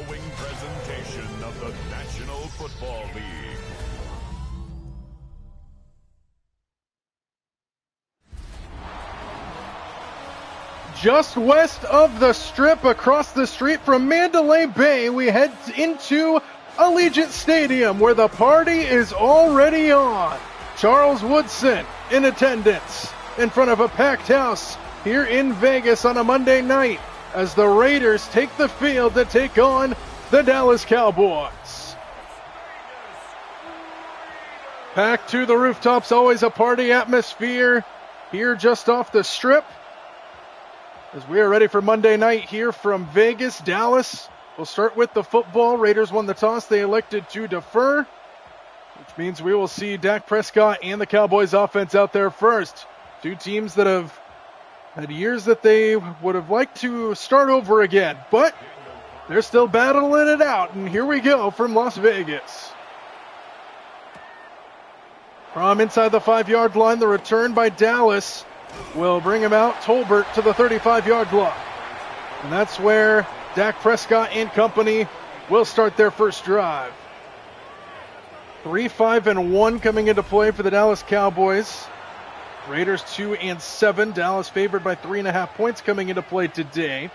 following presentation of the National Football League. Just west of the Strip, across the street from Mandalay Bay, we head into Allegiant Stadium, where the party is already on. Charles Woodson in attendance in front of a packed house here in Vegas on a Monday night as the Raiders take the field to take on the Dallas Cowboys. Packed to the rooftops, always a party atmosphere here just off the Strip. As we are ready for Monday night here from Vegas, Dallas. We'll start with the football. Raiders won the toss. They elected to defer, which means we will see Dak Prescott and the Cowboys offense out there first. Two teams that have had years that they would have liked to start over again, but they're still battling it out. And here we go from Las Vegas. From inside the 5-yard line, the return by Dallas will bring him out, Tolbert, to the 35-yard line. And that's where Dak Prescott and company will start their first drive. 3-5-1 coming into play for the Dallas Cowboys. Raiders 2-7. Dallas favored by 3.5 points coming into play today.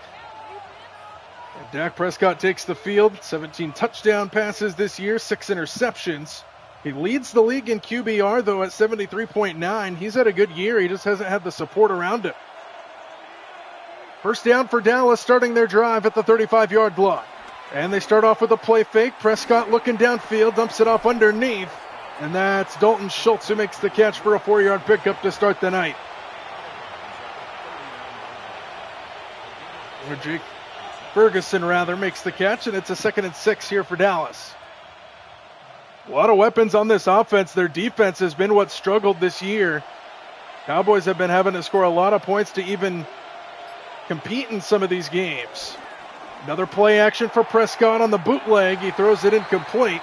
And Dak Prescott takes the field. 17 touchdown passes this year, 6 interceptions. He leads the league in QBR, though, at 73.9. He's had a good year. He just hasn't had the support around him. First down for Dallas, starting their drive at the 35-yard line. And they start off with a play fake. Prescott looking downfield, dumps it off underneath. And that's Dalton Schultz who makes the catch for a 4-yard pickup to start the night. Or Jake Ferguson, rather, makes the catch, and it's a 2nd and 6 here for Dallas. A lot of weapons on this offense. Their defense has been what struggled this year. Cowboys have been having to score a lot of points to even compete in some of these games. Another play action for Prescott on the bootleg. He throws it incomplete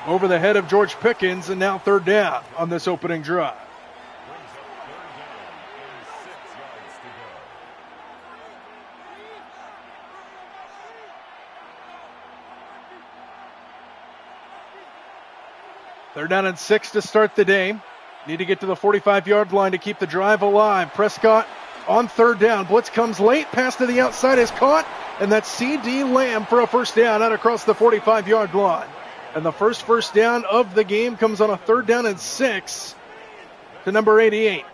over the head of George Pickens, and now 3rd down on this opening drive. Third down and 6 to start the day. Need to get to the 45-yard line to keep the drive alive. Prescott on 3rd down. Blitz comes late. Pass to the outside is caught. And that's C.D. Lamb for a first down out across the 45-yard line. And the first down of the game comes on a 3rd down and 6 to number 88.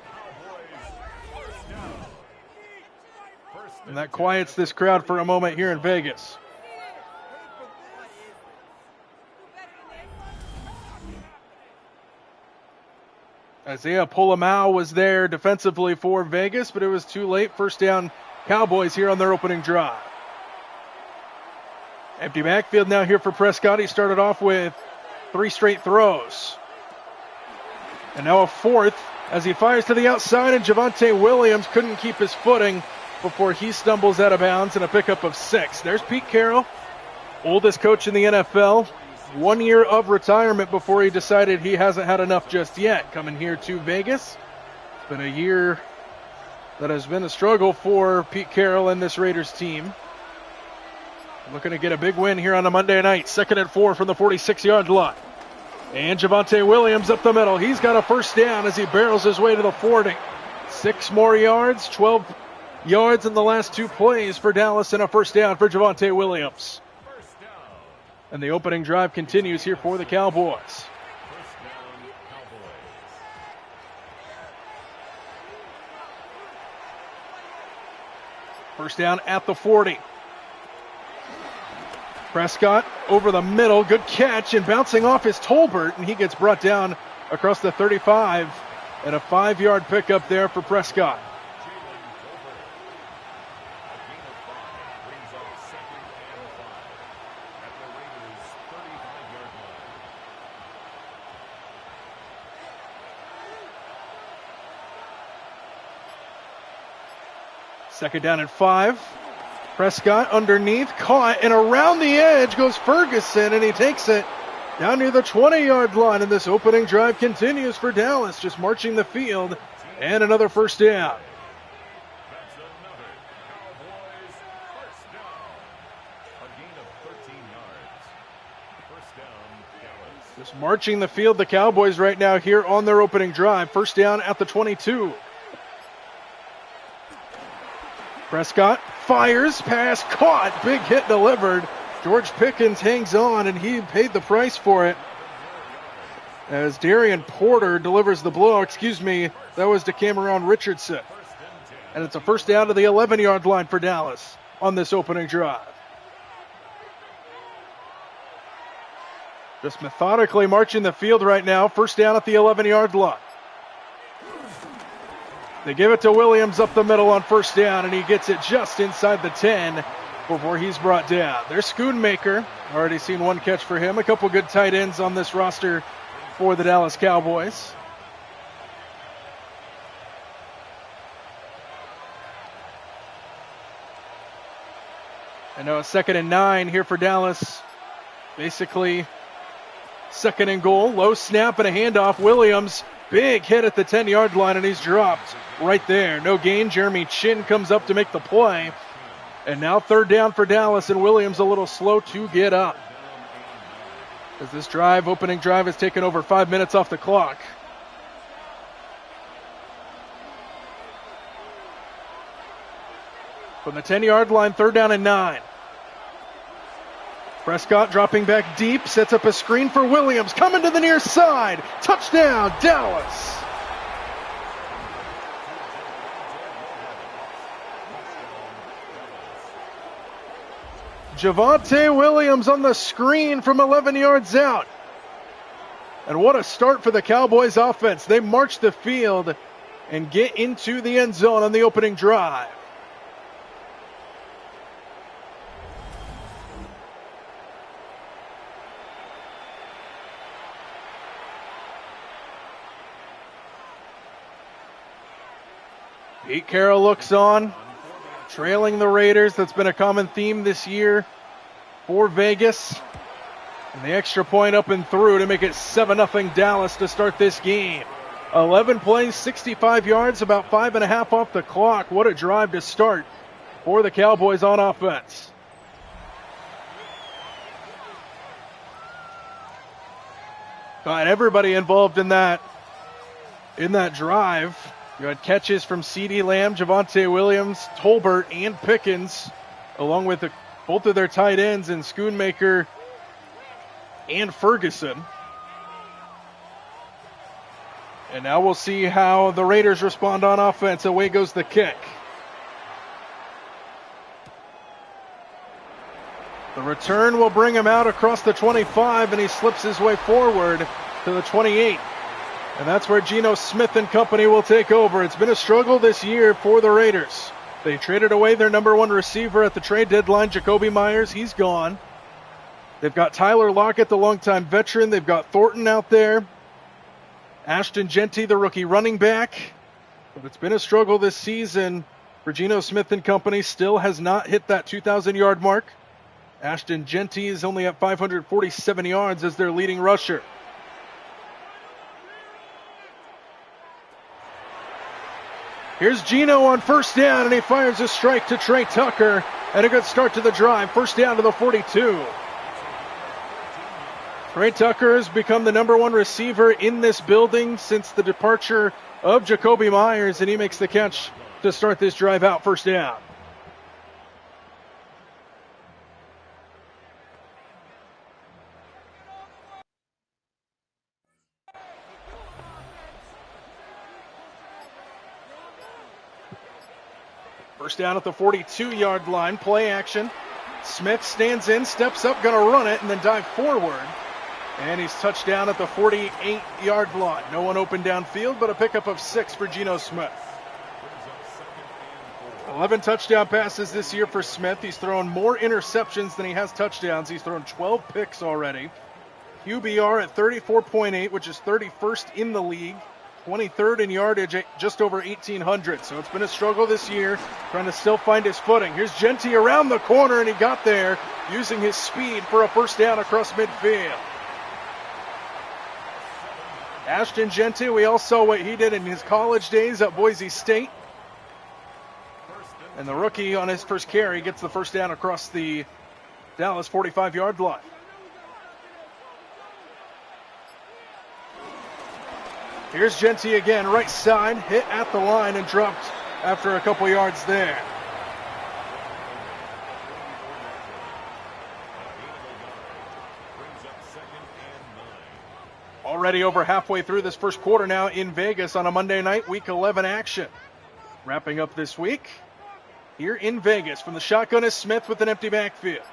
And that quiets this crowd for a moment here in Vegas. Isaiah Polamau was there defensively for Vegas, but it was too late. First down, Cowboys here on their opening drive. Empty backfield now here for Prescott. He started off with 3 straight throws. And now a 4th as he fires to the outside, and Javonte Williams couldn't keep his footing before he stumbles out of bounds in a pickup of 6. There's Pete Carroll, oldest coach in the NFL. 1 year of retirement before he decided he hasn't had enough just yet. Coming here to Vegas. It's been a year that has been a struggle for Pete Carroll and this Raiders team. Looking to get a big win here on a Monday night. 2nd and 4 from the 46-yard line. And Javonte Williams up the middle. He's got a first down as he barrels his way to the 40. 6 more yards, 12 yards in the last 2 plays for Dallas, and a first down for Javonte Williams. And the opening drive continues here for the Cowboys. First down at the 40. Prescott over the middle. Good catch, and bouncing off is Tolbert, and he gets brought down across the 35. And a 5-yard pickup there for Prescott. Second down and 5. Prescott underneath, caught, and around the edge goes Ferguson, and he takes it down near the 20-yard line. And this opening drive continues for Dallas, just marching the field, and another first down. marching the field, the Cowboys right now here on their opening drive. First down at the 22. Prescott fires, pass caught, big hit delivered. George Pickens hangs on, and he paid the price for it. As Darian Porter delivers the blow, that was to Cameron Richardson. And it's a first down to the 11-yard line for Dallas on this opening drive. Just methodically marching the field right now, first down at the 11-yard line. They give it to Williams up the middle on first down, and he gets it just inside the 10 before he's brought down. There's Schoonmaker. Already seen one catch for him. A couple good tight ends on this roster for the Dallas Cowboys. And now a 2nd and 9 here for Dallas. Basically, 2nd and goal. Low snap and a handoff. Williams, big hit at the 10-yard line, and he's dropped right there. No gain. Jeremy Chin comes up to make the play. And now 3rd down for Dallas, and Williams a little slow to get up. As this opening drive, has taken over 5 minutes off the clock. From the 10-yard line, 3rd down and 9. Prescott dropping back deep, sets up a screen for Williams, coming to the near side. Touchdown, Dallas. Javonte Williams on the screen from 11 yards out. And what a start for the Cowboys offense. They march the field and get into the end zone on the opening drive. Pete Carroll looks on, trailing the Raiders. That's been a common theme this year for Vegas. And the extra point up and through to make it 7-0 Dallas to start this game. 11 plays, 65 yards, about 5.5 off the clock. What a drive to start for the Cowboys on offense. Got everybody involved in that drive. You had catches from CeeDee Lamb, Javonte Williams, Tolbert, and Pickens, along with both of their tight ends in Schoonmaker and Ferguson. And now we'll see how the Raiders respond on offense. Away goes the kick. The return will bring him out across the 25, and he slips his way forward to the 28. And that's where Geno Smith and company will take over. It's been a struggle this year for the Raiders. They traded away their number one receiver at the trade deadline, Jacoby Myers. He's gone. They've got Tyler Lockett, the longtime veteran. They've got Thornton out there. Ashton Jeanty, the rookie running back. But it's been a struggle this season for Geno Smith and company. Still has not hit that 2,000-yard mark. Ashton Jeanty is only at 547 yards as their leading rusher. Here's Geno on first down, and he fires a strike to Trey Tucker. And a good start to the drive. First down to the 42. Trey Tucker has become the number one receiver in this building since the departure of Jacoby Myers, and he makes the catch to start this drive out, first down. First down at the 42-yard line, play action. Smith stands in, steps up, going to run it, and then dive forward. And he's touched down at the 48-yard line. No one open downfield, but a pickup of 6 for Geno Smith. 11 touchdown passes this year for Smith. He's thrown more interceptions than he has touchdowns. He's thrown 12 picks already. QBR at 34.8, which is 31st in the league. 23rd in yardage at just over 1,800. So it's been a struggle this year, trying to still find his footing. Here's Jeanty around the corner, and he got there using his speed for a first down across midfield. Ashton Jeanty, we all saw what he did in his college days at Boise State. And the rookie on his first carry gets the first down across the Dallas 45-yard line. Here's Genty again, right side, hit at the line and dropped after a couple yards there. Already over halfway through this first quarter now in Vegas on a Monday night, Week 11 action. Wrapping up this week here in Vegas from the shotgun is Smith with an empty backfield.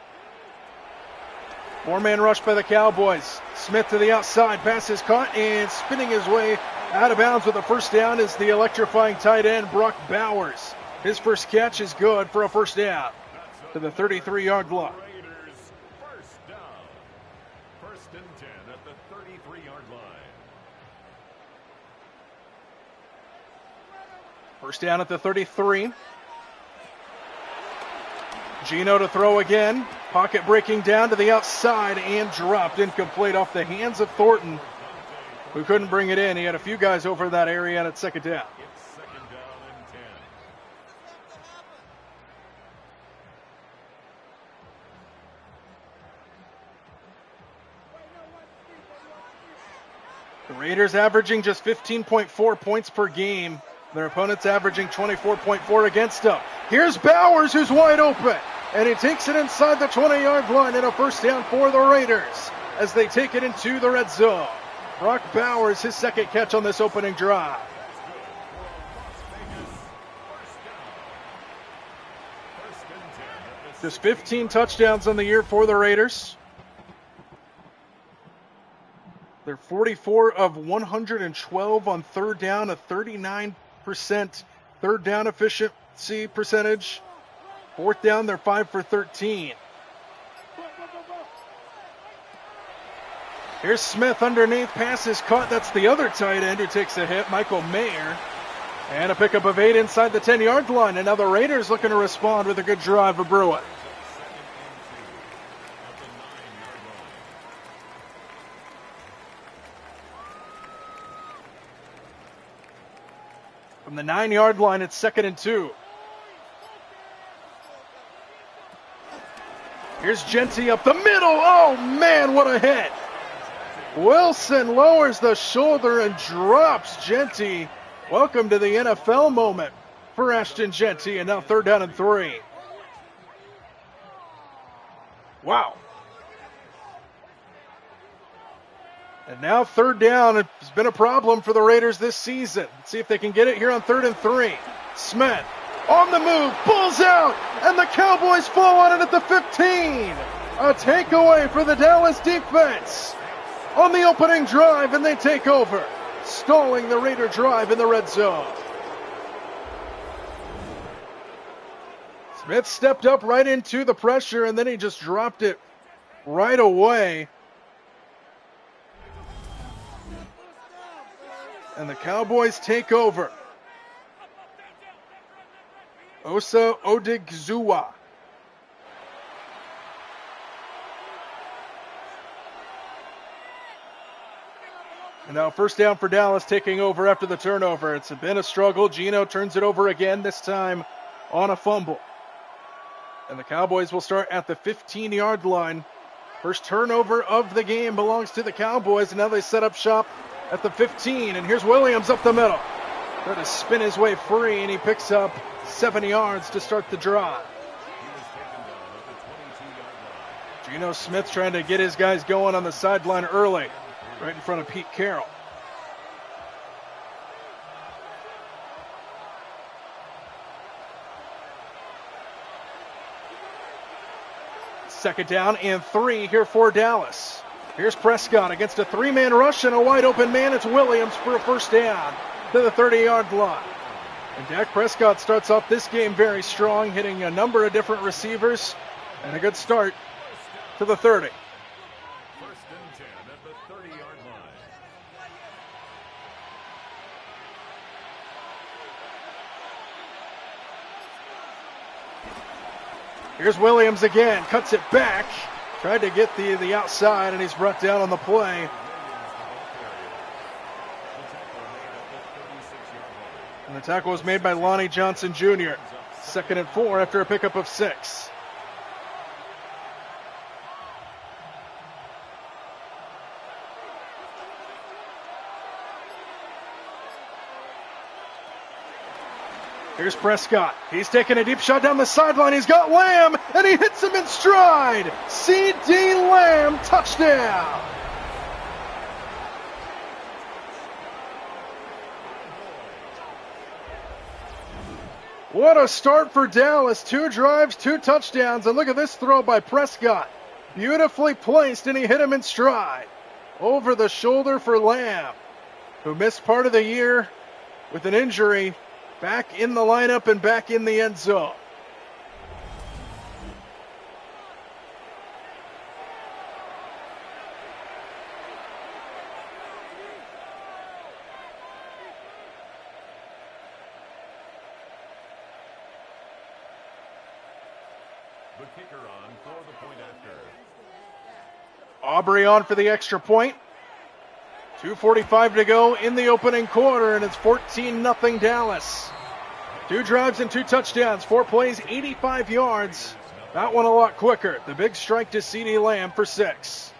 Four-man rush by the Cowboys. Smith to the outside, pass is caught, and spinning his way out of bounds with a first down is the electrifying tight end, Brock Bowers. His first catch is good for a first down to the 33-yard line. First down. First and 10 at the 33-yard line. First down at the 33. Gino to throw again. Pocket breaking down to the outside and dropped incomplete off the hands of Thornton, who couldn't bring it in. He had a few guys over that area and it's second down. It's second down and 10. The Raiders averaging just 15.4 points per game. Their opponents averaging 24.4 against them. Here's Bowers, who's wide open, and he takes it inside the 20-yard line and a first down for the Raiders as they take it into the red zone. Brock Bowers, his second catch on this opening drive. Just 15 touchdowns on the year for the Raiders. They're 44 of 112 on third down, a 39% third down efficiency percentage. Fourth down, they're 5 for 13. Here's Smith underneath, pass is caught. That's the other tight end who takes a hit, Michael Mayer. And a pickup of 8 inside the 10-yard line. And now the Raiders looking to respond with a good drive of Bruin. From the 9-yard line, it's 2nd and 2. Here's Genty up the middle. Oh, man, what a hit. Wilson lowers the shoulder and drops Genty. Welcome to the NFL moment for Ashton Genty, and now 3rd down and 3. Wow. And now 3rd down. It's been a problem for the Raiders this season. Let's see if they can get it here on 3rd and 3. Smith on the move, pulls out, and the Cowboys fall on it at the 15. A takeaway for the Dallas defense on the opening drive, and they take over, stalling the Raider drive in the red zone. Smith stepped up right into the pressure, and then he just dropped it right away. And the Cowboys take over. Osa Odigizua. And now first down for Dallas, taking over after the turnover. It's been a struggle. Gino turns it over again, this time on a fumble. And the Cowboys will start at the 15-yard line. First turnover of the game belongs to the Cowboys, and now they set up shop at the 15. And here's Williams up the middle. Trying to spin his way free, and he picks up 7 yards to start the drive. Geno Smith trying to get his guys going on the sideline early, right in front of Pete Carroll. Second down and 3 here for Dallas. Here's Prescott against a 3-man rush and a wide open man. It's Williams for a first down to the 30-yard line. And Dak Prescott starts off this game very strong, hitting a number of different receivers, and a good start to the 30. First and 10 at the 30-yard line. Here's Williams again, cuts it back, tried to get the outside, and he's brought down on the play. And the tackle was made by Lonnie Johnson Jr. 2nd and 4 after a pickup of 6. Here's Prescott. He's taking a deep shot down the sideline. He's got Lamb, and he hits him in stride. C.D. Lamb, touchdown. What a start for Dallas. 2 drives, 2 touchdowns, and look at this throw by Prescott. Beautifully placed, and he hit him in stride. Over the shoulder for Lamb, who missed part of the year with an injury. Back in the lineup and back in the end zone. The kicker on for the point after. Aubrey on for the extra point. 2:45 to go in the opening quarter, and it's 14-0 Dallas. 2 drives and 2 touchdowns, 4 plays, 85 yards. That one a lot quicker. The big strike to C.D. Lamb for 6.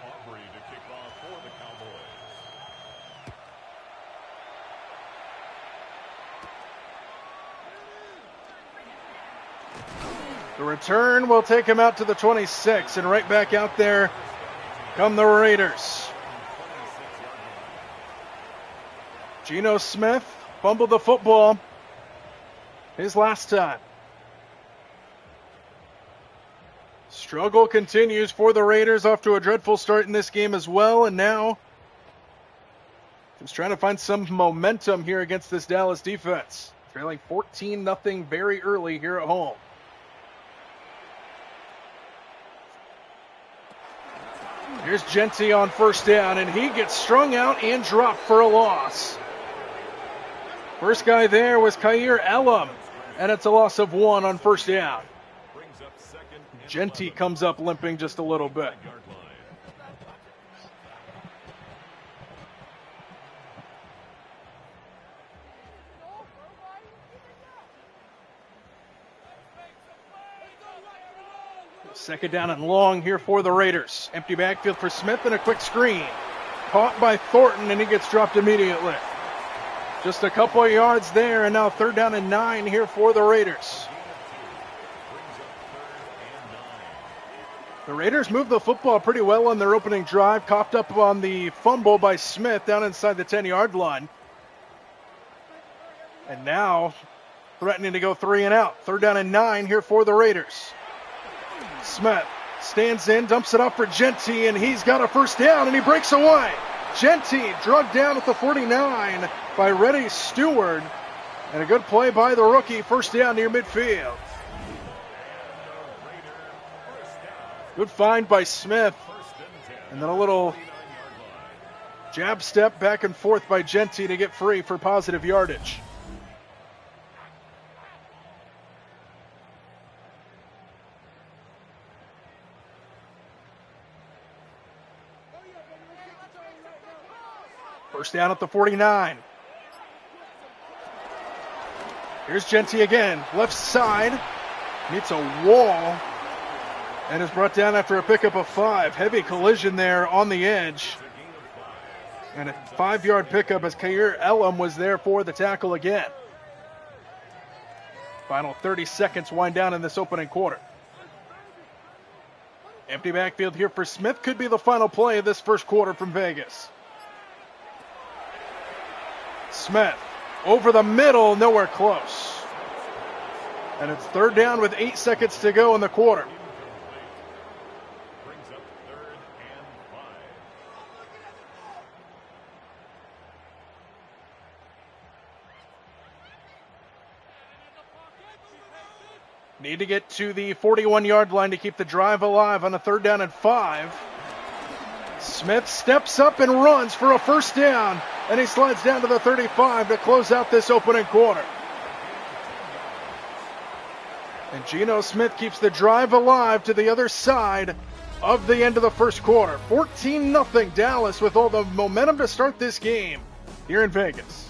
Aubrey to kick off for the Cowboys. The return will take him out to the 26, and right back out there come the Raiders. Geno Smith fumbled the football his last time. Struggle continues for the Raiders, off to a dreadful start in this game as well, and now just trying to find some momentum here against this Dallas defense. Trailing 14-0 very early here at home. Here's Genty on first down, and he gets strung out and dropped for a loss. First guy there was Kaiir Elam, and it's a loss of 1 on first down. Genty comes up limping just a little bit. Second down and long here for the Raiders. Empty backfield for Smith and a quick screen. Caught by Thornton, and he gets dropped immediately. Just a couple of yards there, and now 3rd down and 9 here for the Raiders. The Raiders moved the football pretty well on their opening drive, coughed up on the fumble by Smith down inside the 10-yard line. And now threatening to go 3 and out. 3rd down and 9 here for the Raiders. Smith stands in, dumps it off for Genty, and he's got a first down, and he breaks away. Genty drugged down at the 49 by Reddy Stewart. And a good play by the rookie, first down near midfield. Good find by Smith. And then a little jab step back and forth by Genty to get free for positive yardage. First down at the 49. Here's Genty again. Left side. Meets a wall. And is brought down after a pickup of 5. Heavy collision there on the edge. And a 5-yard pickup as Kaiir Elam was there for the tackle again. Final 30 seconds wind down in this opening quarter. Empty backfield here for Smith. Could be the final play of this first quarter from Vegas. Smith over the middle, nowhere close. And it's 3rd down with 8 seconds to go in the quarter. Brings up 3rd and 5. Need to get to the 41-yard line to keep the drive alive on a 3rd down and 5. Smith steps up and runs for a first down, and he slides down to the 35 to close out this opening quarter. And Geno Smith keeps the drive alive to the other side of the end of the first quarter. 14-0 Dallas with all the momentum to start this game here in Vegas.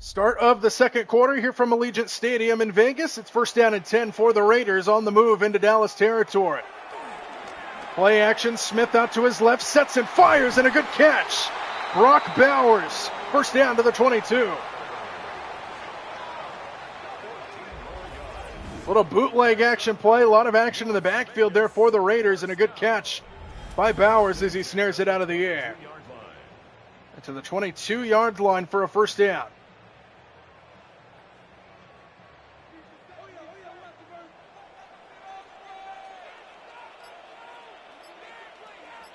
Start of the second quarter here from Allegiant Stadium in Vegas. It's first down and 10 for the Raiders on the move into Dallas territory. Play action, Smith out to his left, sets and fires, and a good catch. Brock Bowers, first down to the 22. Little bootleg action play, a lot of action in the backfield there for the Raiders, and a good catch by Bowers as he snares it out of the air. And to the 22-yard line for a first down.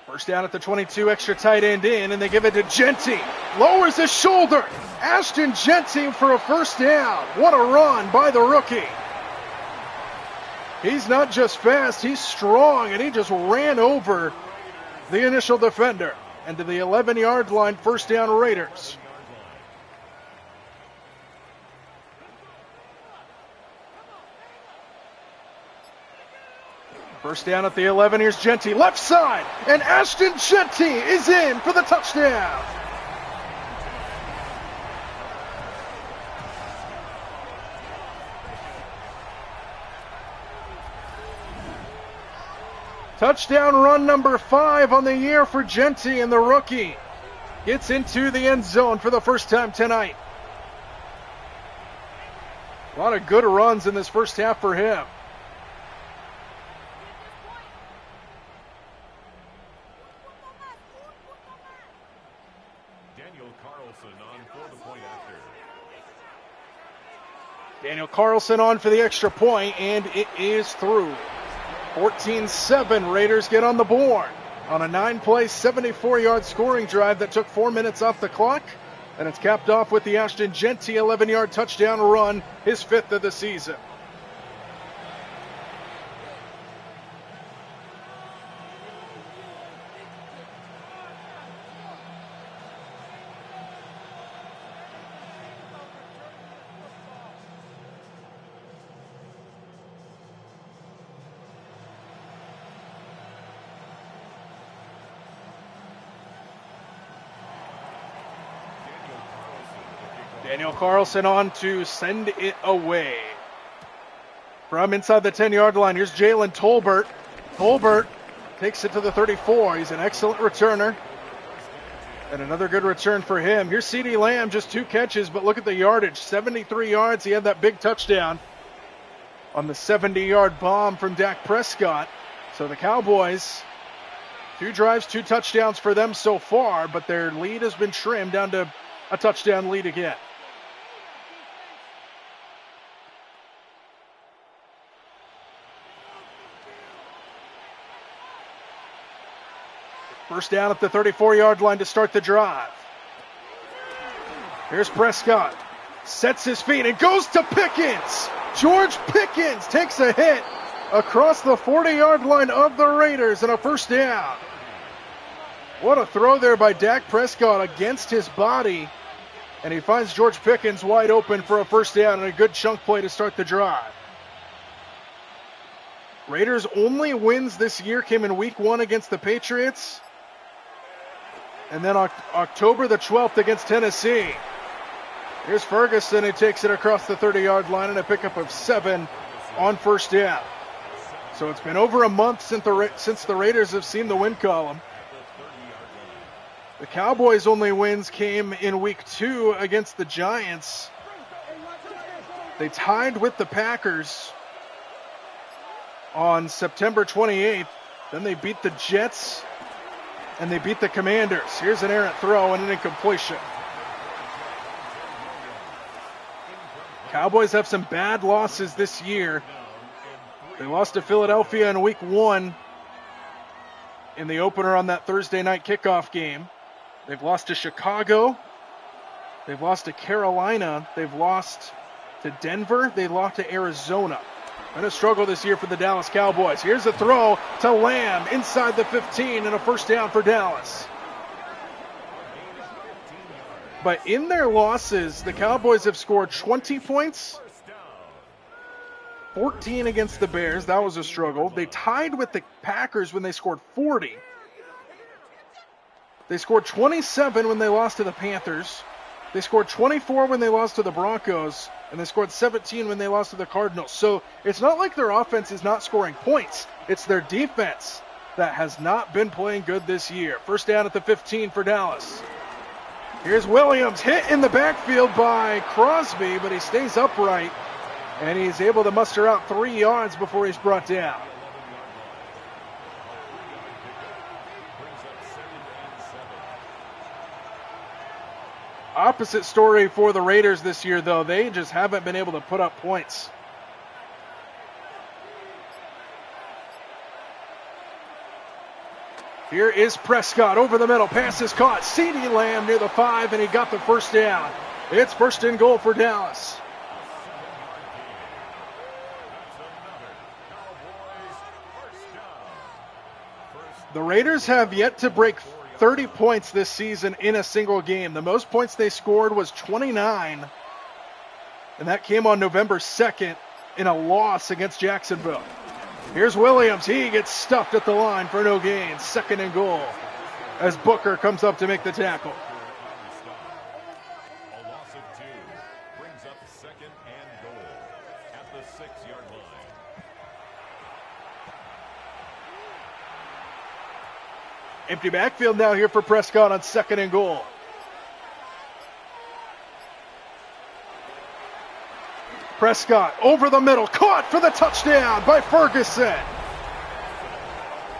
First down at the 22, extra tight end in, and they give it to Genty. Lowers his shoulder. Ashton Genty for a first down. What a run by the rookie. He's not just fast, he's strong, and he just ran over the initial defender. And to the 11-yard line, first down Raiders. First down at the 11, here's Genty, left side, and Ashton Genty is in for the touchdown. Touchdown run number 5 on the year for Genty, and the rookie gets into the end zone for the first time tonight. A lot of good runs in this first half for him. Daniel Carlson on for the extra point, and it is through. 14-7, Raiders get on the board on a 9-play, 74-yard scoring drive that took 4 minutes off the clock, and it's capped off with the Ashton Genty 11-yard touchdown run, his 5th of the season. Daniel Carlson on to send it away. From inside the 10-yard line, here's Jalen Tolbert. Tolbert takes it to the 34. He's an excellent returner. And another good return for him. Here's CeeDee Lamb, just 2 catches, but look at the yardage. 73 yards. He had that big touchdown on the 70-yard bomb from Dak Prescott. So the Cowboys, 2 drives, 2 touchdowns for them so far, but their lead has been trimmed down to a touchdown lead again. First down at the 34-yard line to start the drive. Here's Prescott. Sets his feet and goes to Pickens. George Pickens takes a hit across the 40-yard line of the Raiders and a first down. What a throw there by Dak Prescott against his body. And he finds George Pickens wide open for a first down and a good chunk play to start the drive. Raiders' only wins this year came in week 1 against the Patriots. And then October the 12th against Tennessee. Here's Ferguson, who takes it across the 30-yard line and a pickup of 7 on first down. So it's been over a month since the Raiders have seen the win column. The Cowboys' only wins came in week 2 against the Giants. They tied with the Packers on September 28th. Then they beat the Jets and they beat the Commanders. Here's an errant throw and an incompletion. Cowboys have some bad losses this year. They lost to Philadelphia in week 1 in the opener on that Thursday night kickoff game. They've lost to Chicago They've lost to Carolina. They've lost to Denver. They lost to Arizona. Been a struggle this year for the Dallas Cowboys. Here's a throw to Lamb inside the 15 and a first down for Dallas. But in their losses, the Cowboys have scored 20 points, 14 against the Bears. That was a struggle. They tied with the Packers when they scored 40. They scored 27 when they lost to the Panthers. They scored 24 when they lost to the Broncos, and they scored 17 when they lost to the Cardinals. So it's not like their offense is not scoring points. It's their defense that has not been playing good this year. First down at the 15 for Dallas. Here's Williams, hit in the backfield by Crosby, but he stays upright, and he's able to muster out 3 yards before he's brought down. Opposite story for the Raiders this year, though. They just haven't been able to put up points. Here is Prescott over the middle. Pass is caught. CeeDee Lamb near the 5, and he got the first down. It's first and goal for Dallas. The Raiders have yet to break 30 points this season in a single game. The most points they scored was 29, and that came on November 2nd in a loss against Jacksonville. Here's Williams. He gets stuffed at the line for no gain. Second and goal as Booker comes up to make the tackle. A loss of 2 brings up second and goal at the 6-yard line. Empty backfield now here for Prescott on second and goal. Prescott over the middle, caught for the touchdown by Ferguson.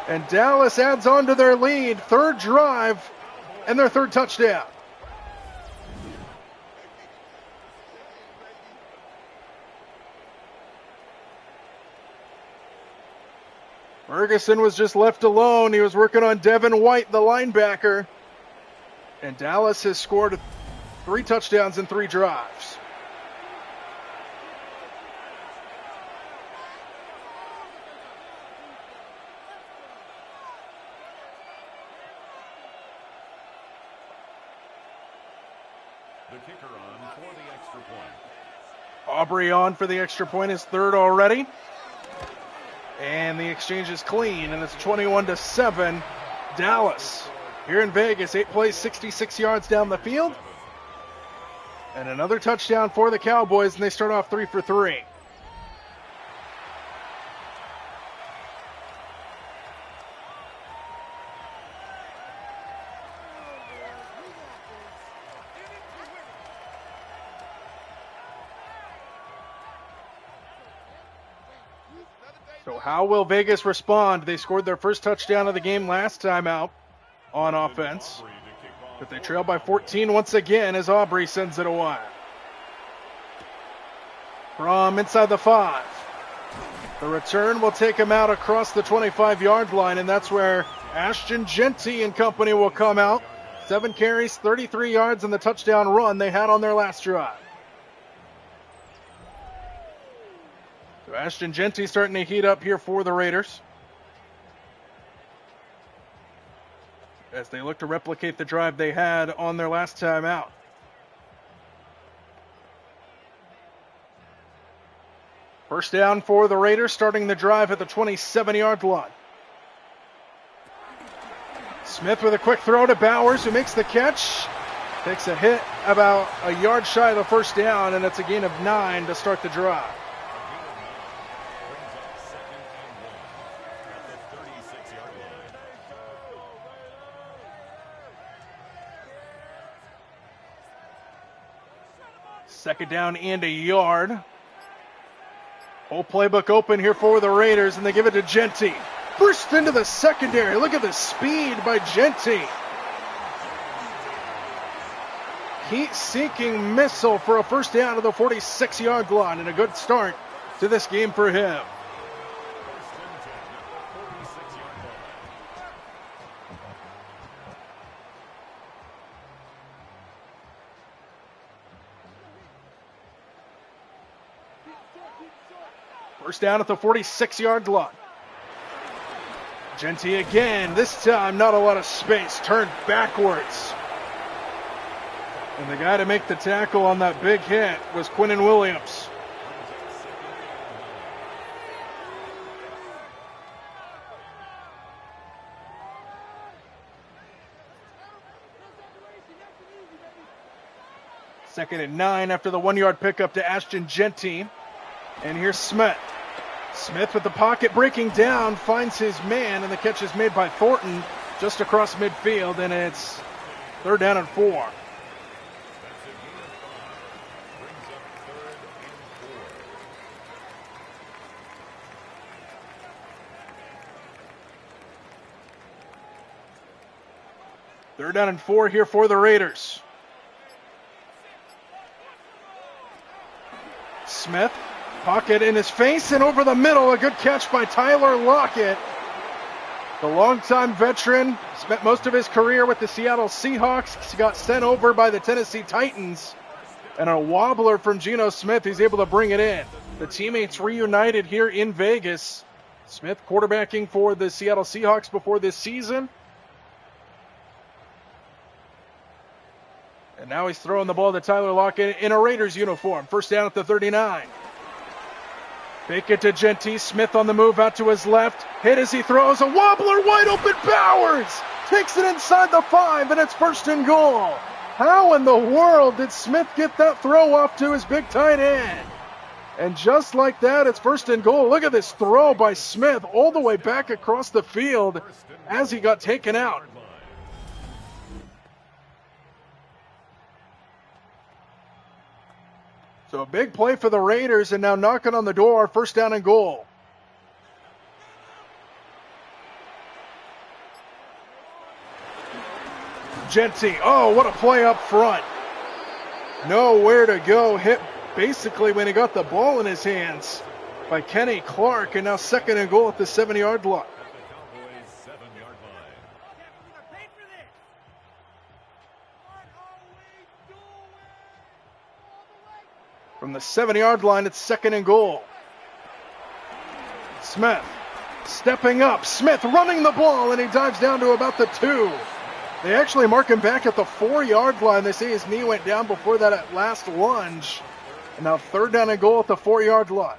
And Dallas adds on to their lead, third drive and their third touchdown. Ferguson was just left alone. He was working on Devin White, the linebacker. And Dallas has scored 3 touchdowns in 3 drives. The kicker on for the extra point. Aubrey on for the extra point, his third already. And the exchange is clean, and it's 21-7. Dallas here in Vegas, 8 plays, 66 yards down the field. And another touchdown for the Cowboys, and they start off 3 for 3. So how will Vegas respond? They scored their first touchdown of the game last time out on offense. But they trail by 14 once again as Aubrey sends it away. From inside the 5. The return will take him out across the 25-yard line, and that's where Ashton Jeanty and company will come out. 7 carries, 33 yards, and the touchdown run they had on their last drive. So Ashton Jeanty starting to heat up here for the Raiders as they look to replicate the drive they had on their last time out. First down for the Raiders, starting the drive at the 27-yard line. Smith with a quick throw to Bowers, who makes the catch. Takes a hit about a yard shy of the first down, and it's a gain of 9 to start the drive. Second down and a yard. Whole playbook open here for the Raiders, and they give it to Jeanty. Burst into the secondary. Look at the speed by Jeanty. Heat-seeking missile for a first down to the 46-yard line, and a good start to this game for him. First down at the 46-yard line. Genty again, this time not a lot of space, turned backwards. And the guy to make the tackle on that big hit was Quinnen Williams. Second and 9 after the 1-yard pickup to Ashton Genty. And here's Smith. Smith with the pocket breaking down, finds his man, and the catch is made by Thornton just across midfield, and it's 3rd down and 4. Third down and 4 here for the Raiders. Smith, pocket in his face and over the middle. A good catch by Tyler Lockett. The longtime veteran, spent most of his career with the Seattle Seahawks, got sent over by the Tennessee Titans. And a wobbler from Geno Smith, he's able to bring it in. The teammates reunited here in Vegas. Smith quarterbacking for the Seattle Seahawks before this season. And now he's throwing the ball to Tyler Lockett in a Raiders uniform. First down at the 39. Fake it to Genty. Smith on the move out to his left. Hit as he throws. A wobbler wide open. Bowers takes it inside the 5, and it's 1st and goal. How in the world did Smith get that throw off to his big tight end? And just like that, it's 1st and goal. Look at this throw by Smith all the way back across the field as he got taken out. So a big play for the Raiders, and now knocking on the door, 1st down and goal. Genty, oh, what a play up front. Nowhere to go, hit basically when he got the ball in his hands by Kenny Clark, and now 2nd and goal at the 7-yard line. From the 7-yard line, it's 2nd and goal. Smith stepping up. Smith running the ball, and he dives down to about the 2. They actually mark him back at the 4-yard line. They say his knee went down before that last lunge. And now 3rd down and goal at the 4-yard line.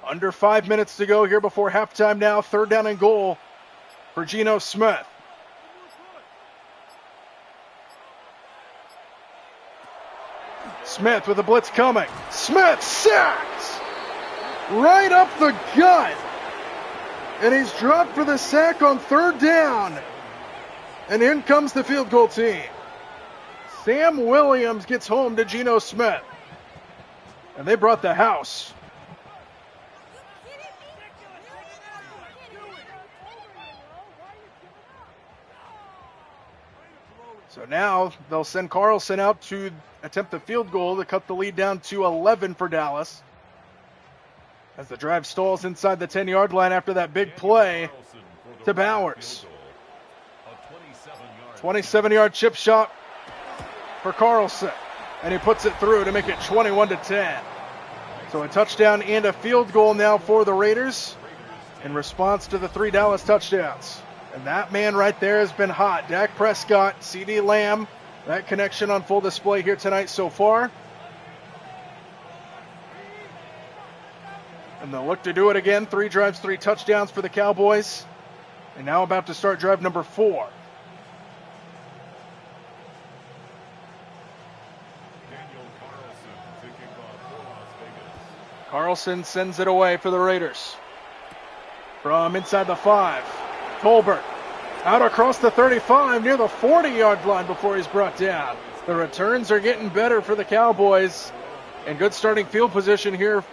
Under 5 minutes to go here before halftime now. 3rd down and goal for Geno Smith. Smith with a blitz coming. Smith sacks right up the gut. And he's dropped for the sack on 3rd down. And in comes the field goal team. Sam Williams gets home to Geno Smith. And they brought the house. So now they'll send Carlson out to attempt the field goal to cut the lead down to 11 for Dallas. As the drive stalls inside the 10-yard line after that big play to Bowers. 27-yard chip shot for Carlson. And he puts it through to make it 21-10. So a touchdown and a field goal now for the Raiders in response to the 3 Dallas touchdowns. And that man right there has been hot. Dak Prescott, CeeDee Lamb, that connection on full display here tonight so far. And they'll look to do it again. 3 drives, 3 touchdowns for the Cowboys. And now about to start drive number 4. Carlson sends it away for the Raiders. From inside the 5. Colbert out across the 35 near the 40-yard line before he's brought down. The returns are getting better for the Cowboys. And good starting field position here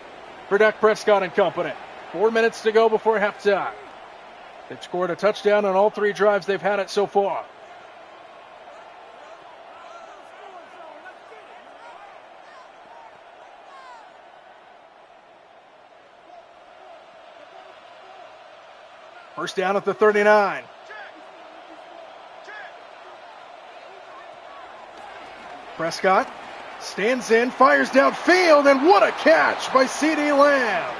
for Dak Prescott and company. 4 minutes to go before halftime. They've scored a touchdown on all 3 drives they've had it so far. First down at the 39. Prescott stands in, fires downfield, and what a catch by C.D. Lamb.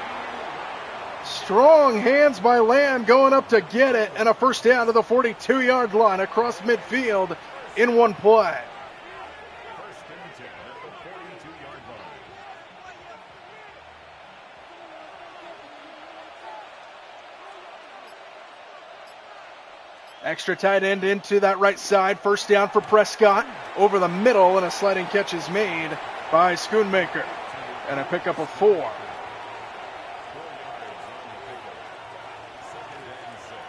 Strong hands by Lamb going up to get it, and a first down to the 42-yard line across midfield in one play. First and 10 at the 42-yard line. Extra tight end into that right side. First down for Prescott. Over the middle, and a sliding catch is made by Schoonmaker. And a pickup of 4. 4 yards on the pickup. Second and 6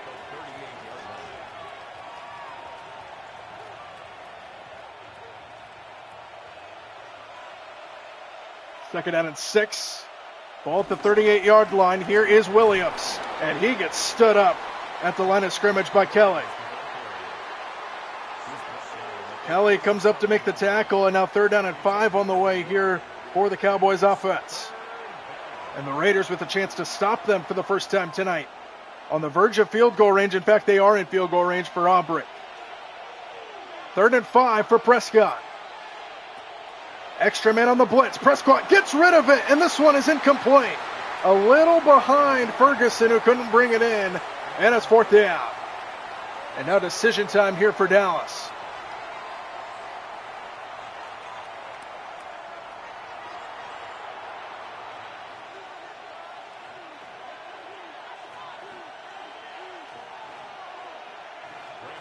at the 38-yard line. Second down and 6. Ball at the 38-yard line. Here is Williams. And he gets stood up at the line of scrimmage by Kelly. Kelly comes up to make the tackle, and now third down and 5 on the way here for the Cowboys offense. And the Raiders with a chance to stop them for the first time tonight. On the verge of field goal range. In fact, they are in field goal range for Aubrey. Third and 5 for Prescott. Extra man on the blitz. Prescott gets rid of it, and this one is incomplete. A little behind Ferguson, who couldn't bring it in, and it's fourth down. And now decision time here for Dallas.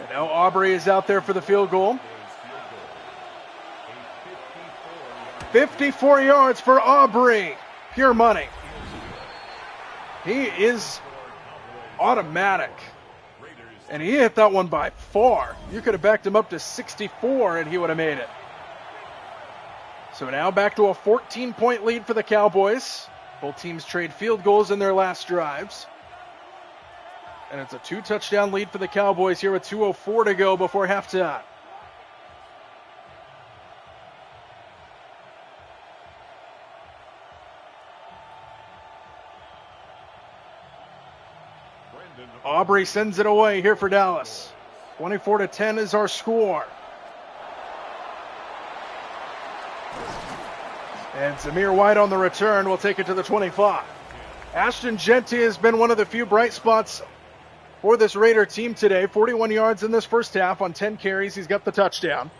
And now Aubrey is out there for the field goal. 54 yards for Aubrey. Pure money. He is automatic. And he hit that one by far. You could have backed him up to 64 and he would have made it. So now back to a 14-point lead for the Cowboys. Both teams trade field goals in their last drives. And it's a 2-touchdown lead for the Cowboys here with 2:04 to go before halftime. Aubrey sends it away here for Dallas. 24-10 is our score. And Zamir White on the return will take it to the 25. Ashton Jeanty has been one of the few bright spots for this Raider team today. 41 yards in this first half on 10 carries. He's got the touchdown.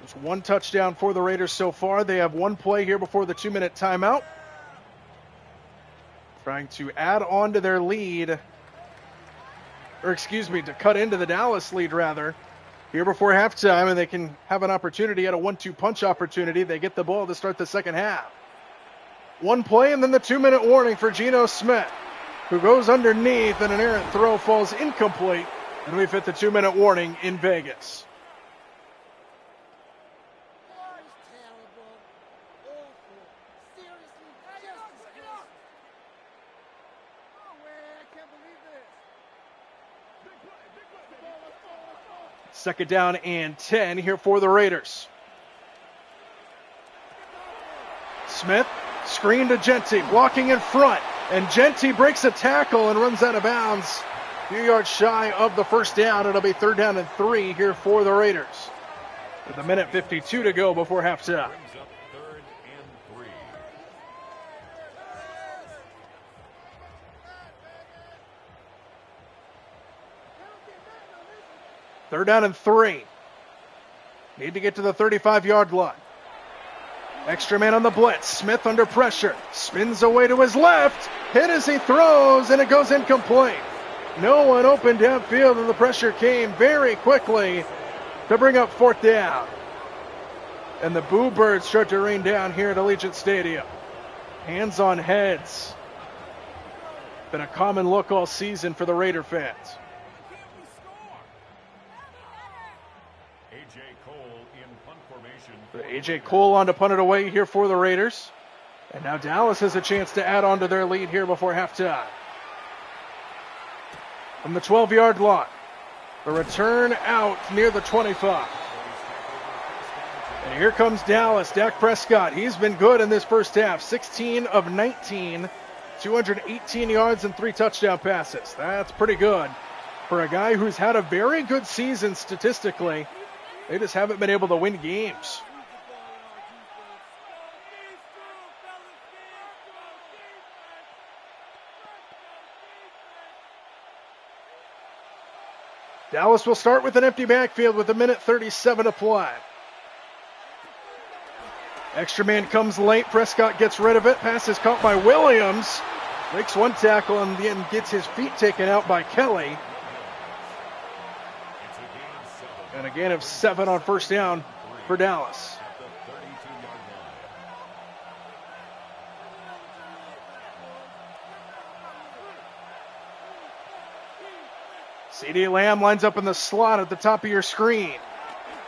There's one touchdown for the Raiders so far. They have one play here before the 2-minute timeout. Trying to add on to their lead, to cut into the Dallas lead rather, here before halftime, and they can have an opportunity at a 1-2 punch opportunity. They get the ball to start the second half. One play and then the 2-minute warning for Geno Smith, who goes underneath and an errant throw falls incomplete, and we've hit the 2-minute warning in Vegas. Second down and 10 here for the Raiders. Smith, screen to Jeanty, blocking in front. And Jeanty breaks a tackle and runs out of bounds. A few yards shy of the first down. It'll be third down and 3 here for the Raiders. With 1:52 to go before halftime. Brings up third and 3. Third down and 3. Need to get to the 35-yard line. Extra man on the blitz. Smith under pressure. Spins away to his left. Hit as he throws, and it goes incomplete. No one open downfield, and the pressure came very quickly to bring up fourth down. And the Boo Birds start to rain down here at Allegiant Stadium. Hands on heads. Been a common look all season for the Raider fans. A.J. Cole in punt formation. A.J. Cole on to punt it away here for the Raiders. And now Dallas has a chance to add on to their lead here before halftime. From the 12-yard line, the return out near the 25. And here comes Dallas. Dak Prescott, he's been good in this first half. 16 of 19, 218 yards and 3 touchdown passes. That's pretty good for a guy who's had a very good season statistically. They just haven't been able to win games. Dallas will start with an empty backfield with 1:37 to play. Extra man comes late. Prescott gets rid of it. Pass is caught by Williams. Makes one tackle and then gets his feet taken out by Kelly. And a gain of 7 on first down for Dallas. CeeDee Lamb lines up in the slot at the top of your screen.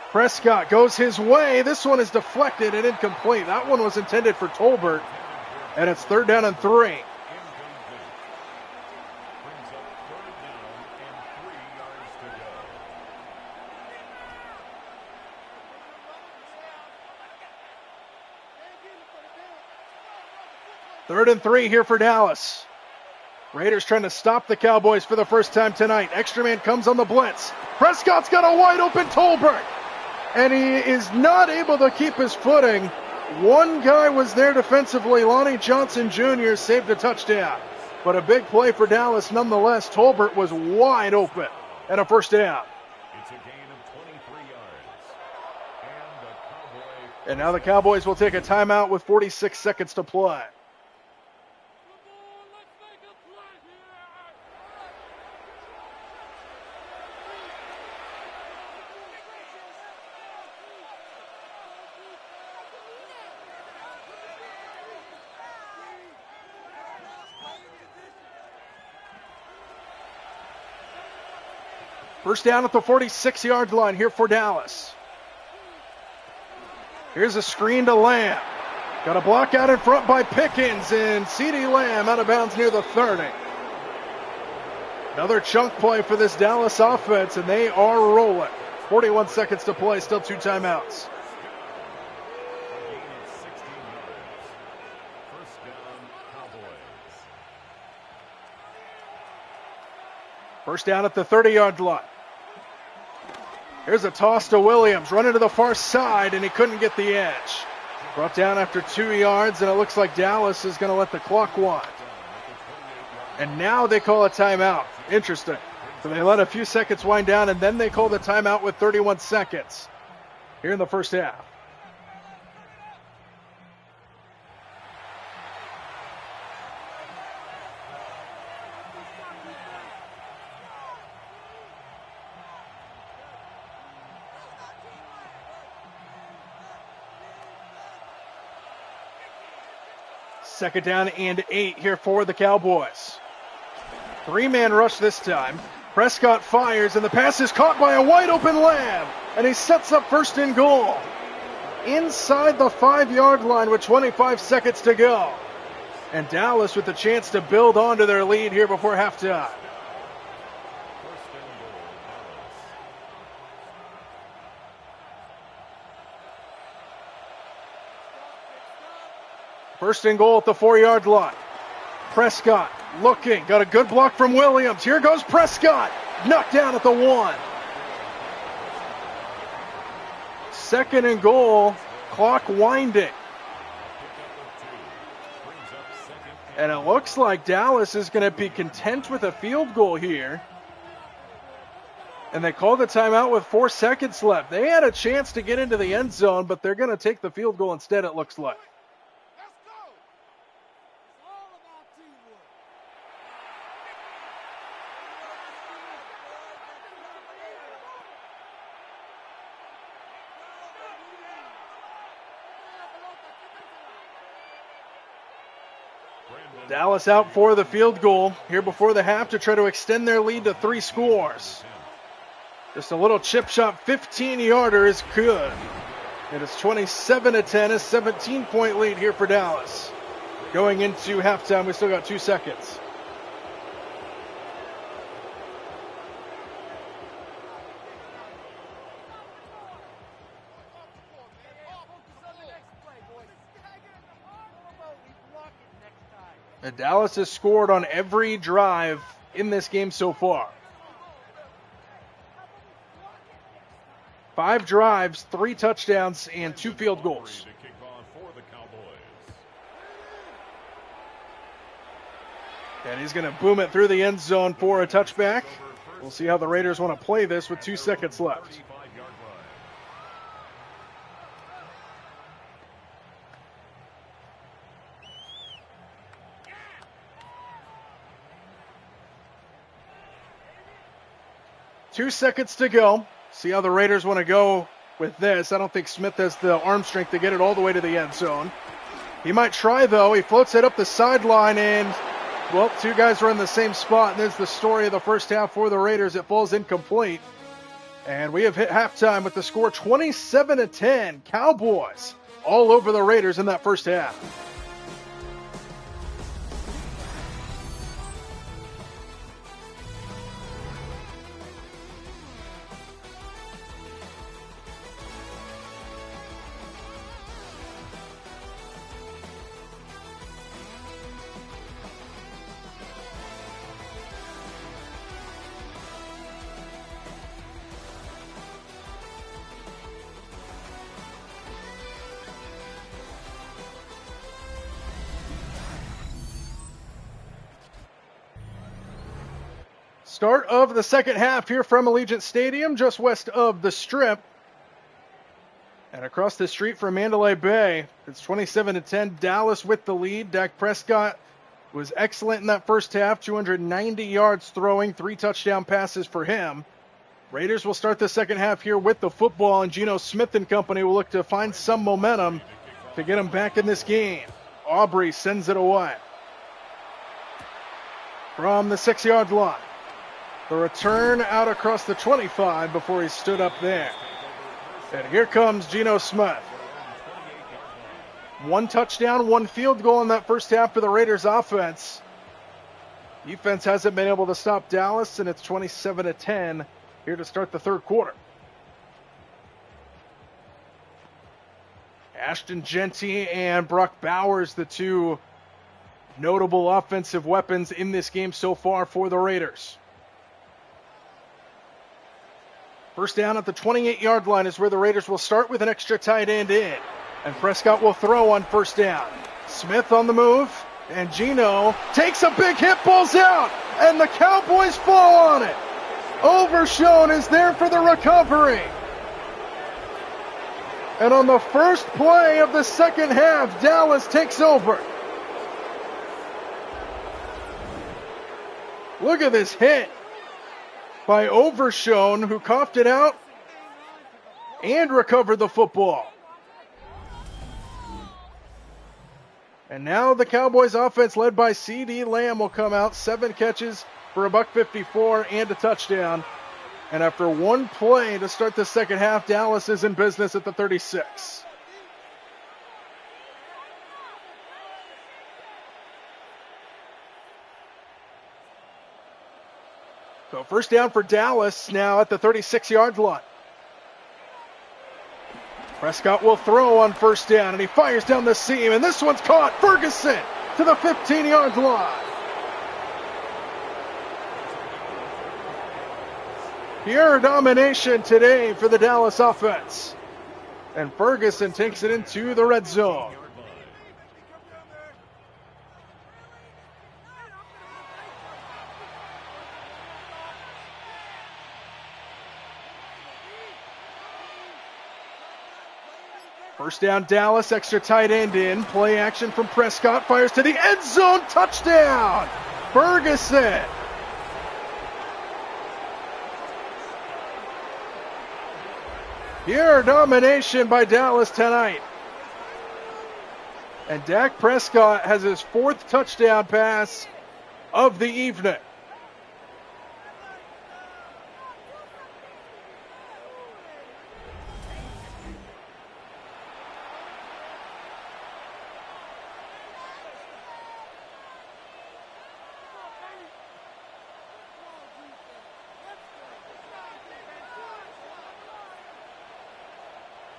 Prescott goes his way. This one is deflected and incomplete. That one was intended for Tolbert. And it's 3rd down and 3. Third and 3 here for Dallas. Raiders trying to stop the Cowboys for the first time tonight. Extra man comes on the blitz. Prescott's got a wide open Tolbert. And he is not able to keep his footing. One guy was there defensively. Lonnie Johnson Jr. saved a touchdown. But a big play for Dallas nonetheless. Tolbert was wide open and a first down. It's a gain of 23 yards. And now the Cowboys will take a timeout with 46 seconds to play. First down at the 46-yard line here for Dallas. Here's a screen to Lamb. Got a block out in front by Pickens, and CeeDee Lamb out of bounds near the 30. Another chunk play for this Dallas offense, and they are rolling. 41 seconds to play, still 2 timeouts. First down at the 30-yard line. Here's a toss to Williams, running to the far side, and he couldn't get the edge. Brought down after 2 yards, and it looks like Dallas is going to let the clock wind. And now they call a timeout. Interesting. So they let a few seconds wind down, and then they call the timeout with 31 seconds here in the first half. Second down and 8 here for the Cowboys. 3-man rush this time. Prescott fires, and the pass is caught by a wide open Lamb, and he sets up 1st and goal. Inside the 5-yard line with 25 seconds to go. And Dallas with the chance to build onto their lead here before halftime. First and goal at the 4-yard line. Prescott looking. Got a good block from Williams. Here goes Prescott. Knocked down at the 1. Second and goal. Clock winding. And it looks like Dallas is going to be content with a field goal here. And they called the timeout with 4 seconds left. They had a chance to get into the end zone, but they're going to take the field goal instead, it looks like. Dallas out for the field goal here before the half to try to extend their lead to 3 scores. Just a little chip shot 15-yarder is good. It is 27-10, a 17-point lead here for Dallas. Going into halftime, we still got 2 seconds. And Dallas has scored on every drive in this game so far. 5 drives, 3 touchdowns, and 2 field goals. To kick off for the Cowboys. And he's going to boom it through the end zone for a touchback. We'll see how the Raiders want to play this with 2 seconds left. 35-yard line. 2 seconds to go. See how the Raiders want to go with this. I don't think Smith has the arm strength to get it all the way to the end zone. He might try, though. He floats it up the sideline, and, well, 2 guys are in the same spot, and there's the story of the first half for the Raiders. It falls incomplete. And we have hit halftime with the score 27-10. Cowboys all over the Raiders in that first half. Start of the second half here from Allegiant Stadium, just west of the Strip. And across the street from Mandalay Bay, it's 27-10, Dallas with the lead. Dak Prescott was excellent in that first half, 290 yards throwing, 3 touchdown passes for him. Raiders will start the second half here with the football, and Geno Smith and company will look to find some momentum to get them back in this game. Aubrey sends it away from the 6-yard line. The return out across the 25 before he stood up there. And here comes Geno Smith. 1 touchdown, 1 field goal in that first half for the Raiders offense. Defense hasn't been able to stop Dallas, and it's 27-10 here to start the third quarter. Ashton Genty and Brock Bowers, the 2 notable offensive weapons in this game so far for the Raiders. First down at the 28-yard line is where the Raiders will start with an extra tight end in. And Prescott will throw on first down. Smith on the move, and Geno takes a big hit, balls out, and the Cowboys fall on it. Overshown is there for the recovery. And on the first play of the second half, Dallas takes over. Look at this hit by Overshown, who coughed it out and recovered the football. And now the Cowboys offense led by C.D. Lamb will come out. 7 catches for $154 and a touchdown. And after 1 play to start the second half, Dallas is in business at the 36. So first down for Dallas now at the 36-yard line. Prescott will throw on first down, and he fires down the seam, and this one's caught. Ferguson to the 15-yard line. Pure domination today for the Dallas offense. And Ferguson takes it into the red zone. First down, Dallas, extra tight end in. Play action from Prescott, fires to the end zone, touchdown! Ferguson. Pure domination by Dallas tonight. And Dak Prescott has his 4th touchdown pass of the evening.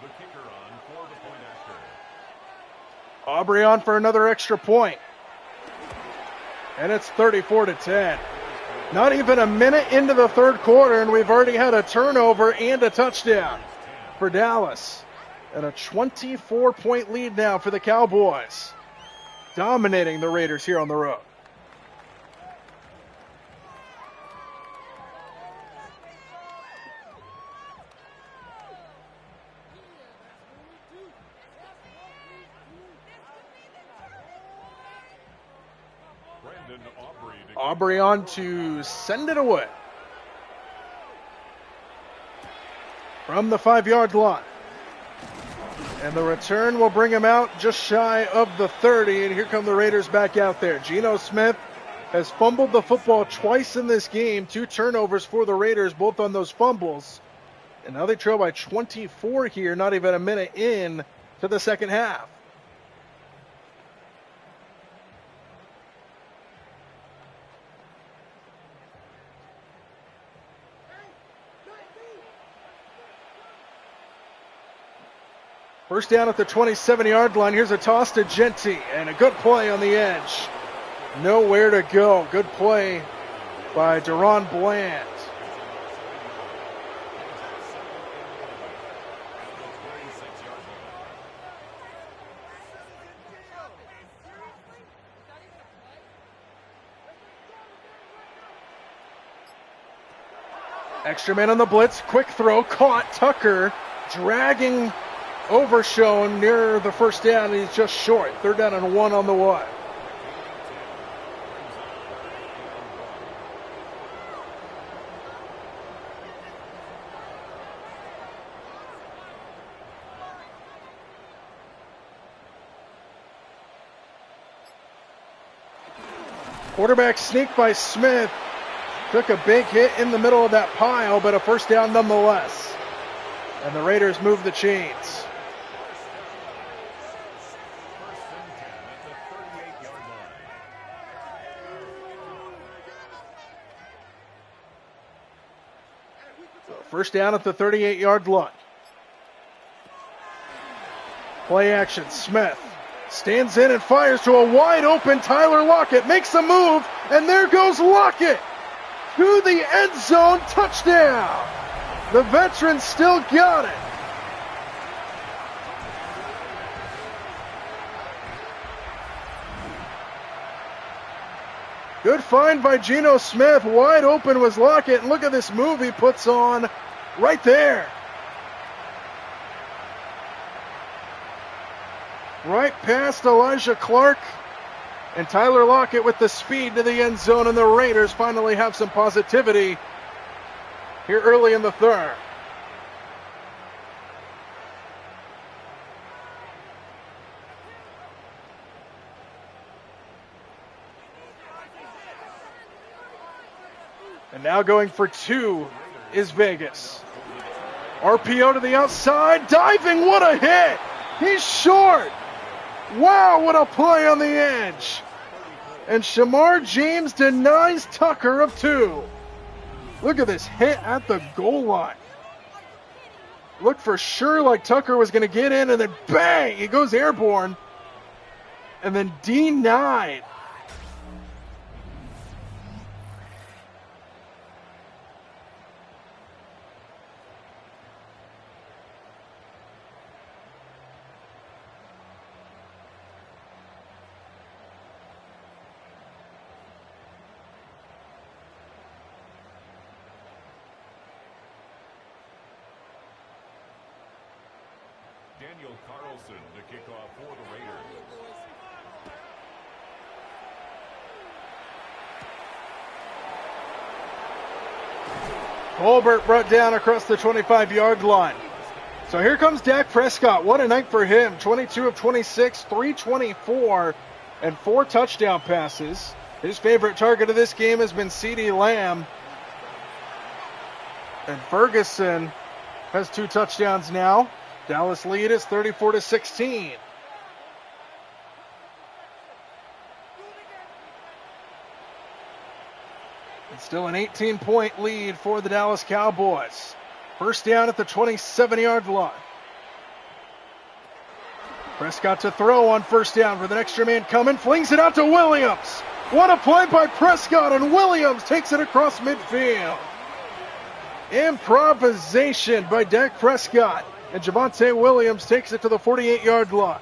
The kicker on for the point after. Aubrey on for another extra point. And it's 34-10. Not even a minute into the third quarter, and we've already had a turnover and a touchdown. for Dallas. And a 24-point lead now for the Cowboys. Dominating the Raiders here on the road. Aubrey on to send it away. From the 5-yard line. And the return will bring him out just shy of the 30. And here come the Raiders back out there. Geno Smith has fumbled the football twice in this game. 2 turnovers for the Raiders, both on those fumbles. And now they trail by 24 here, not even a minute in to the second half. First down at the 27-yard line. Here's a toss to Genty, and a good play on the edge. Nowhere to go. Good play by Deron Bland. Extra man on the blitz. Quick throw. Caught. Tucker dragging Overshown near the first down. He's just short. 3rd down and 1 on the way. Quarterback sneak by Smith. Took a big hit in the middle of that pile, but a first down nonetheless. And the Raiders move the chains. First down at the 38-yard line. Play action. Smith stands in and fires to a wide open Tyler Lockett. Makes a move, and there goes Lockett to the end zone. Touchdown. The veteran still got it. Good find by Geno Smith. Wide open was Lockett. And look at this move he puts on right there. Right past Elijah Clark. And Tyler Lockett with the speed to the end zone. And the Raiders finally have some positivity here early in the third. And now going for 2 is Vegas. RPO to the outside, diving, what a hit! He's short! Wow, what a play on the edge! And Shamar James denies Tucker of 2. Look at this hit at the goal line. Looked for sure like Tucker was going to get in, and then bang, he goes airborne. And then denied. Daniel Carlson to kick off for the Raiders. Colbert brought down across the 25-yard line. So here comes Dak Prescott. What a night for him. 22 of 26, 324, and 4 touchdown passes. His favorite target of this game has been CeeDee Lamb. And Ferguson has 2 touchdowns now. Dallas lead is 34-16. It's still an 18-point lead for the Dallas Cowboys. First down at the 27-yard line. Prescott to throw on first down with an extra man coming. Flings it out to Williams. What a play by Prescott, and Williams takes it across midfield. Improvisation by Dak Prescott. and Javonte Williams takes it to the 48-yard line.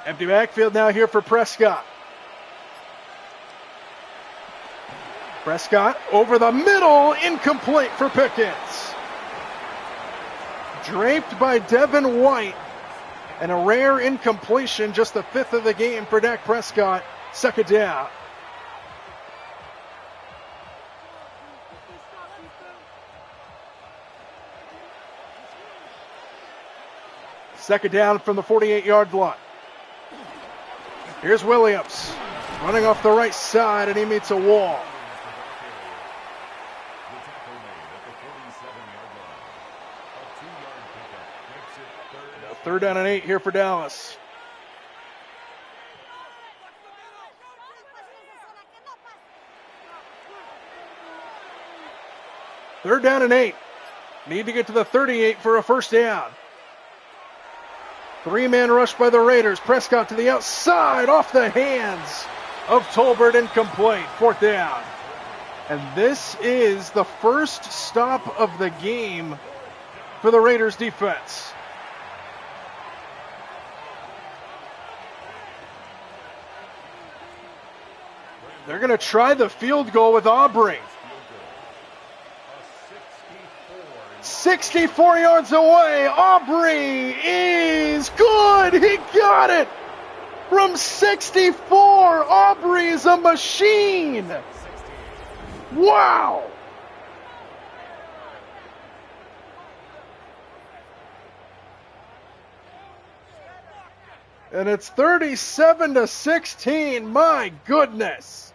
Empty backfield now here for Prescott. Prescott over the middle, incomplete for Pickens. Draped by Devin White, and a rare incompletion, just the 5th of the game for Dak Prescott. Second down. Second down from the 48-yard line. Here's Williams running off the right side, and he meets a wall. Third down and 8 here for Dallas. Third down and 8. Need to get to the 38 for a first down. 3-man rush by the Raiders. Prescott to the outside, off the hands of Tolbert, incomplete. Fourth down. And this is the first stop of the game for the Raiders defense. They're going to try the field goal with Aubrey. 64 yards away. Aubrey is good. He got it from 64. Aubrey is a machine. Wow. And it's 37-16. My goodness.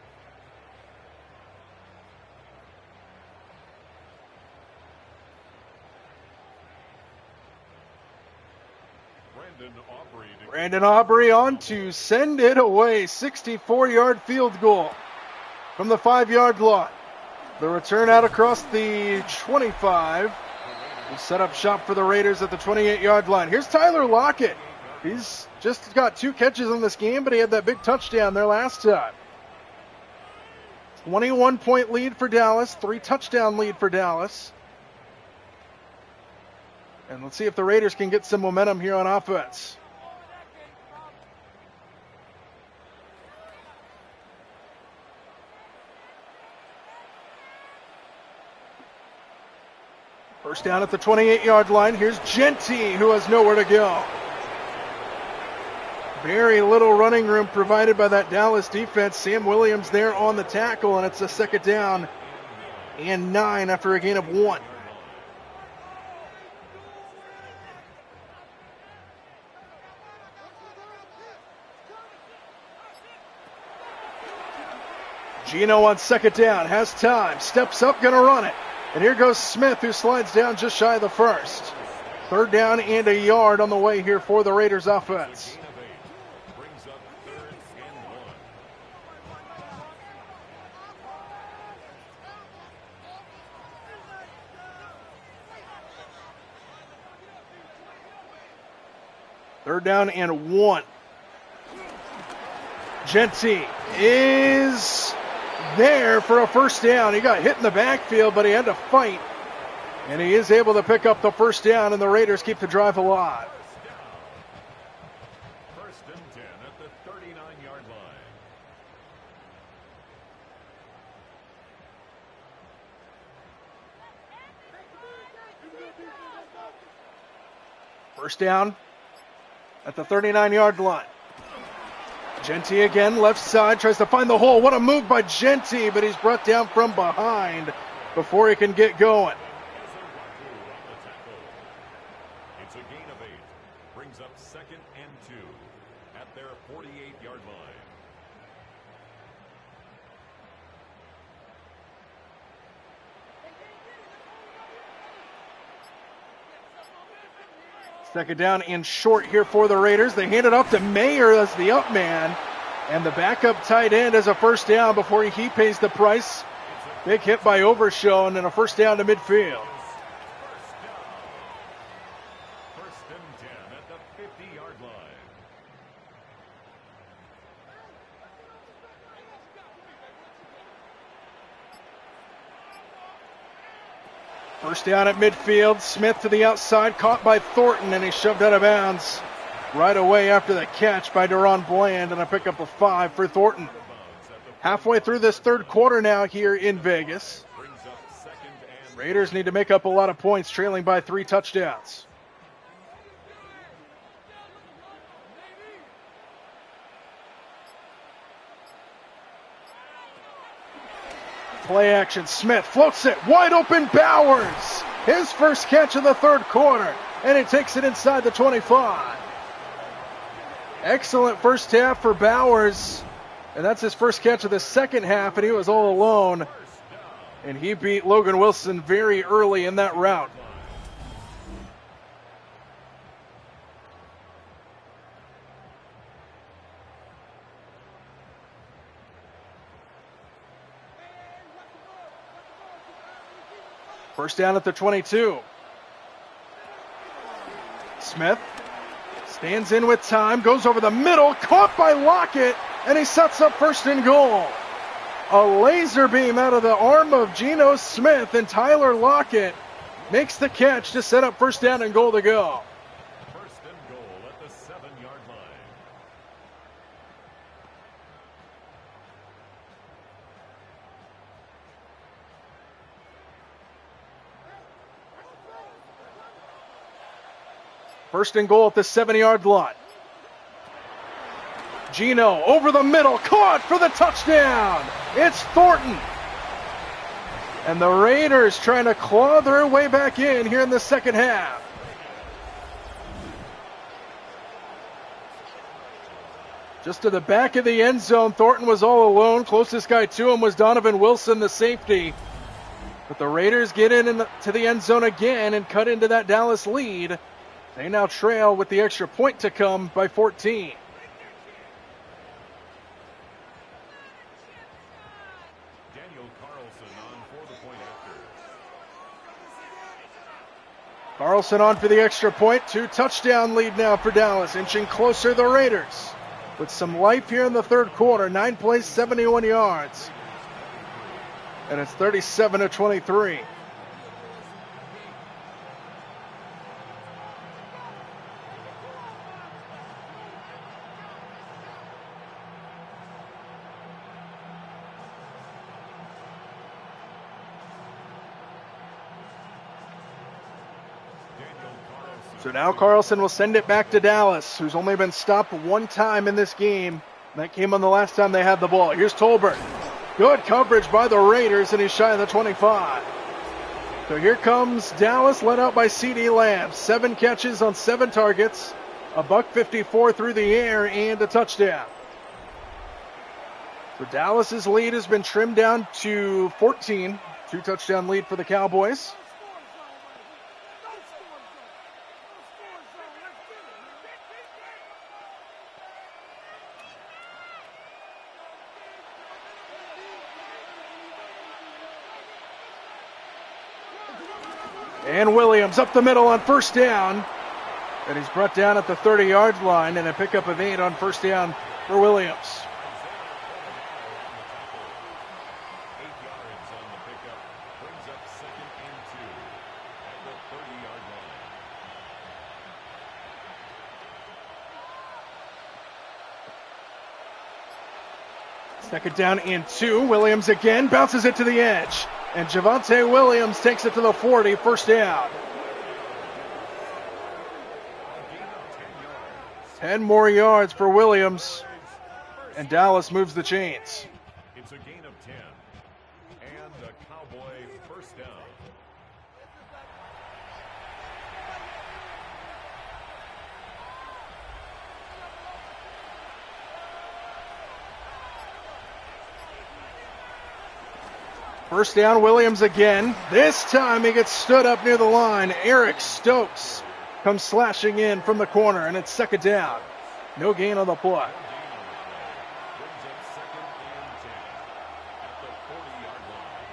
Brandon Aubrey on to send it away. 64-yard field goal from the 5-yard line. The return out across the 25. We'll set up shop for the Raiders at the 28-yard line. Here's Tyler Lockett. He's just got 2 catches in this game, but he had that big touchdown there last time. 21-point lead for Dallas. 3-touchdown lead for Dallas. And let's see if the Raiders can get some momentum here on offense. First down at the 28-yard line. Here's Genty, who has nowhere to go. Very little running room provided by that Dallas defense. Sam Williams there on the tackle, and it's a second down and 9 after a gain of 1. Gino on second down, has time, steps up, gonna run it. And here goes Smith, who slides down just shy of the first. Third down and a yard on the way here for the Raiders offense. Third down and 1. Genty is there for a first down. He got hit in the backfield, but he had to fight. And he is able to pick up the first down, and the Raiders keep the drive alive. First and 10 at the 39-yard line. First down at the 39-yard line. Genty again, left side, tries to find the hole. What a move by Genty, but he's brought down from behind before he can get going. It's a gain of 8. Brings up second and 2 at their 48-yard line. Second down and short here for the Raiders. They hand it off to Mayer as the up man. And the backup tight end as a first down before he pays the price. Big hit by Overshown and a first down to midfield. First and 10 at the 50-yard line. First down at midfield. Smith to the outside, caught by Thornton, and he's shoved out of bounds right away after the catch by Deron Bland, and a pickup of 5 for Thornton. Halfway through this third quarter now here in Vegas. Raiders need to make up a lot of points, trailing by 3 touchdowns. Play action. Smith floats it. Wide open Bowers. His first catch of the third quarter. And he takes it inside the 25. Excellent first half for Bowers. And that's his first catch of the second half. And he was all alone. And he beat Logan Wilson very early in that route. First down at the 22. Smith stands in with time, goes over the middle, caught by Lockett, and he sets up first and goal. A laser beam out of the arm of Geno Smith, and Tyler Lockett makes the catch to set up first down and goal to go. First and goal at the 7-yard line. First and goal at the 7-yard line. Geno over the middle, caught for the touchdown. It's Thornton. And the Raiders trying to claw their way back in here in the second half. Just to the back of the end zone, Thornton was all alone. Closest guy to him was Donovan Wilson, the safety. But the Raiders get to the end zone again and cut into that Dallas lead. They now trail with the extra point to come by 14. Daniel Carlson on for the point after. Carlson on for the extra point. 2-touchdown lead now for Dallas, inching closer the Raiders. With some life here in the third quarter. 9 plays, 71 yards. And it's 37-23. So now Carlson will send it back to Dallas, who's only been stopped one time in this game. That came on the last time they had the ball. Here's Tolbert. Good coverage by the Raiders, and he's shy of the 25. So here comes Dallas, led out by C.D. Lamb. 7 catches on 7 targets, $154 through the air, and a touchdown. So Dallas's lead has been trimmed down to 14. 2-touchdown lead for the Cowboys. And Williams up the middle on first down. And he's brought down at the 30-yard line, and a pickup of 8 on first down for Williams. 8 yards on the pickup. Brings up 2nd and 2 at the 30-yard line. Second down and 2. Williams again bounces it to the edge. And Javonte Williams takes it to the 40, first down. 10 more yards for Williams. And Dallas moves the chains. It's a gain of 10. And a Cowboy first down. First down, Williams again. This time he gets stood up near the line. Eric Stokes comes slashing in from the corner, and it's second down. No gain on the play. Brings up 2nd and 10 at the 40-yard line.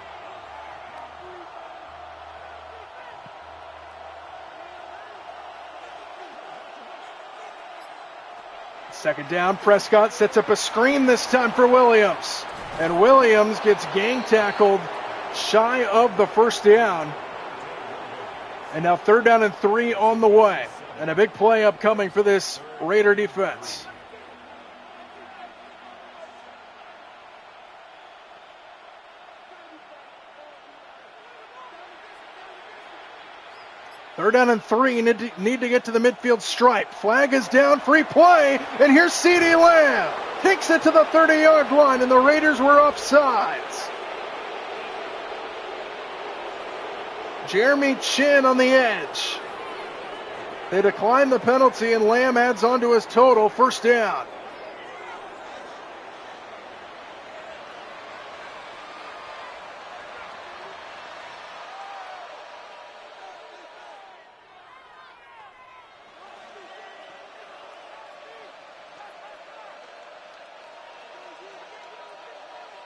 Second down, Prescott sets up a screen this time for Williams. And Williams gets gang tackled shy of the first down. And now 3rd down and 3 on the way. And a big play upcoming for this Raider defense. Third down and 3, need to get to the midfield stripe. Flag is down, free play, and here's CeeDee Lamb. Takes it to the 30-yard line, and the Raiders were offsides. Jeremy Chin on the edge. They decline the penalty, and Lamb adds on to his total. First down.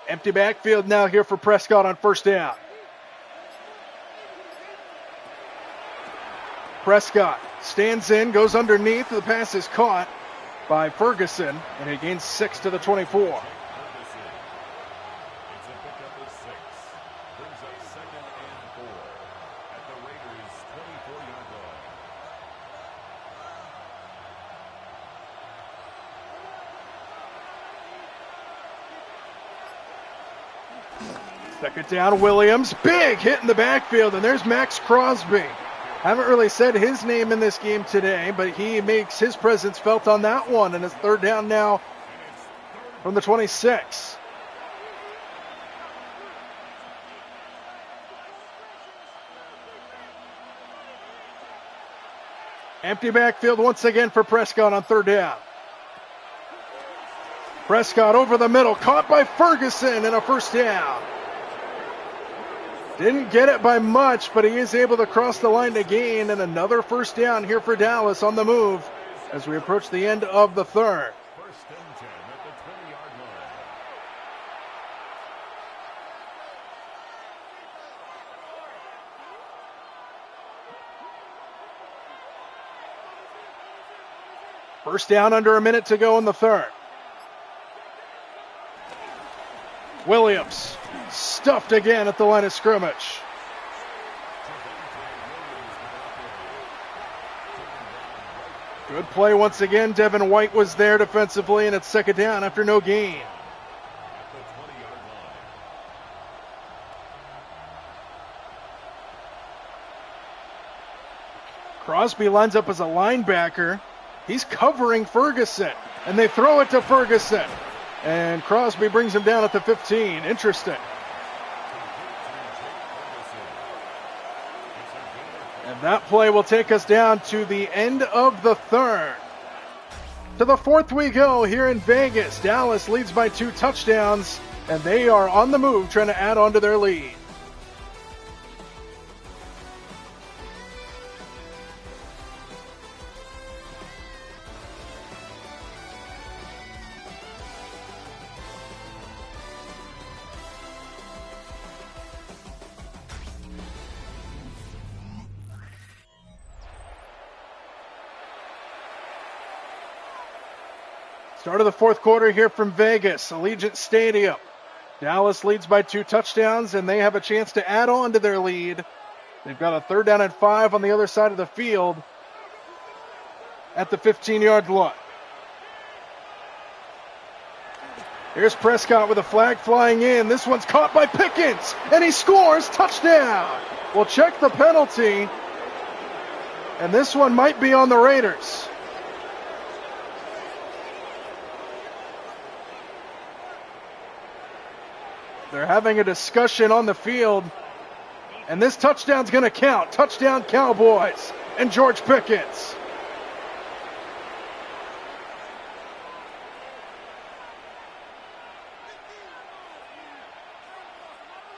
Empty backfield now here for Prescott on first down. Prescott stands in, goes underneath. The pass is caught by Ferguson, and he gains 6 to the 24. Ferguson. It's a pickup of 6. Brings up 2nd and 4 at the Raiders' 24-yard line. Second down, Williams. Big hit in the backfield, and there's Max Crosby. Haven't really said his name in this game today, but he makes his presence felt on that one, and it's 3rd down now from the 26. Empty backfield once again for Prescott on 3rd down. Prescott over the middle, caught by Ferguson, and a first down. Didn't get it by much, but he is able to cross the line to gain, and another first down here for Dallas on the move as we approach the end of the 3rd. 1st and 10 at the 20-yard line. First down, under a minute to go in the 3rd. Williams stuffed again at the line of scrimmage. Good play once again. Devin White was there defensively, and it's 2nd down after no gain. At the 20-yard line. Crosby lines up as a linebacker. He's covering Ferguson, and they throw it to Ferguson. And Crosby brings him down at the 15. Interesting. And that play will take us down to the end of the 3rd. To the 4th we go here in Vegas. Dallas leads by 2 touchdowns, and they are on the move trying to add on to their lead. Start of the 4th quarter here from Vegas, Allegiant Stadium. Dallas leads by 2 touchdowns, and they have a chance to add on to their lead. They've got a 3rd down and 5 on the other side of the field at the 15-yard line. Here's Prescott with a flag flying in. This one's caught by Pickens, and he scores. Touchdown. We'll check the penalty, and this one might be on the Raiders. They're having a discussion on the field, and this touchdown's going to count. Touchdown Cowboys and George Pickens.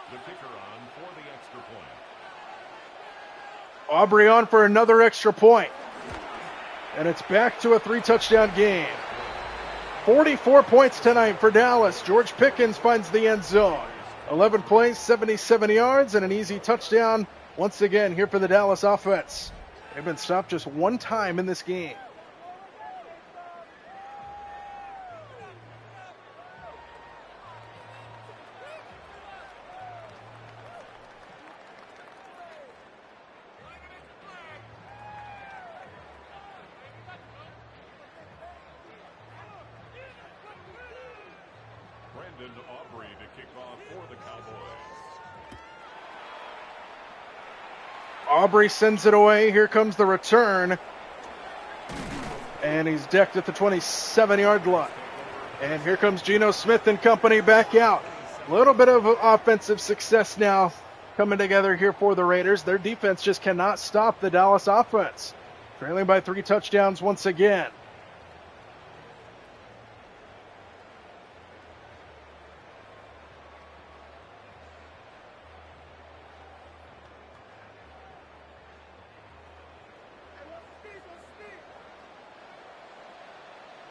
The kicker on for the extra point. Aubrey on for another extra point. And it's back to a 3-touchdown game. 44 points tonight for Dallas. George Pickens finds the end zone. 11 plays, 77 yards, and an easy touchdown once again here for the Dallas offense. They've been stopped just one time in this game. Brandon Aubrey to kick off for the Cowboys. Aubrey sends it away. Here comes the return. And he's decked at the 27-yard line. And here comes Geno Smith and company back out. A little bit of offensive success now coming together here for the Raiders. Their defense just cannot stop the Dallas offense. Trailing by 3 touchdowns once again.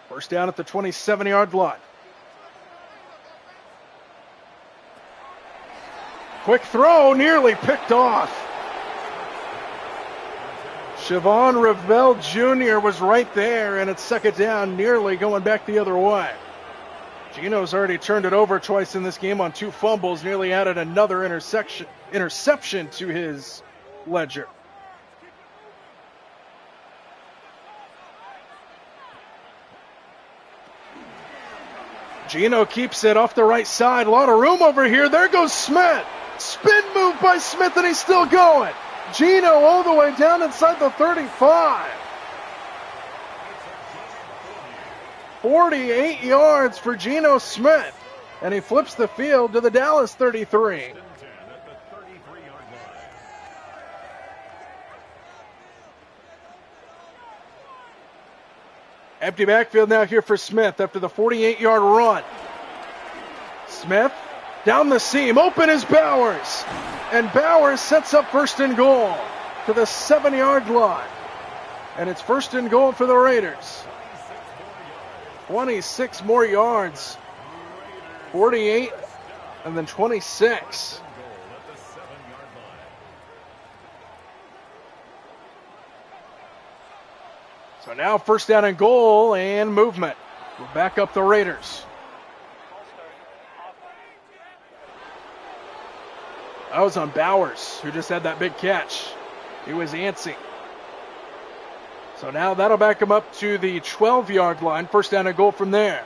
First down at the 27-yard line. Quick throw, nearly picked off. Siobhan Ravel Jr. was right there, and it's second down, nearly going back the other way. Geno's already turned it over twice in this game on 2 fumbles, nearly added another interception to his ledger. Geno keeps it off the right side. A lot of room over here. There goes Smith. Spin move by Smith, and he's still going. Geno all the way down inside the 35. 48 yards for Geno Smith. And he flips the field to the Dallas 33. Empty backfield now here for Smith after the 48-yard run. Smith down the seam. Open is Bowers. And Bowers sets up first and goal to the 7-yard line. And it's first and goal for the Raiders. 26 more yards. 48 and then 26. So now first down and goal and movement. We'll back up the Raiders. That was on Bowers, who just had that big catch. He was antsy. So now that'll back him up to the 12-yard line. First down and goal from there.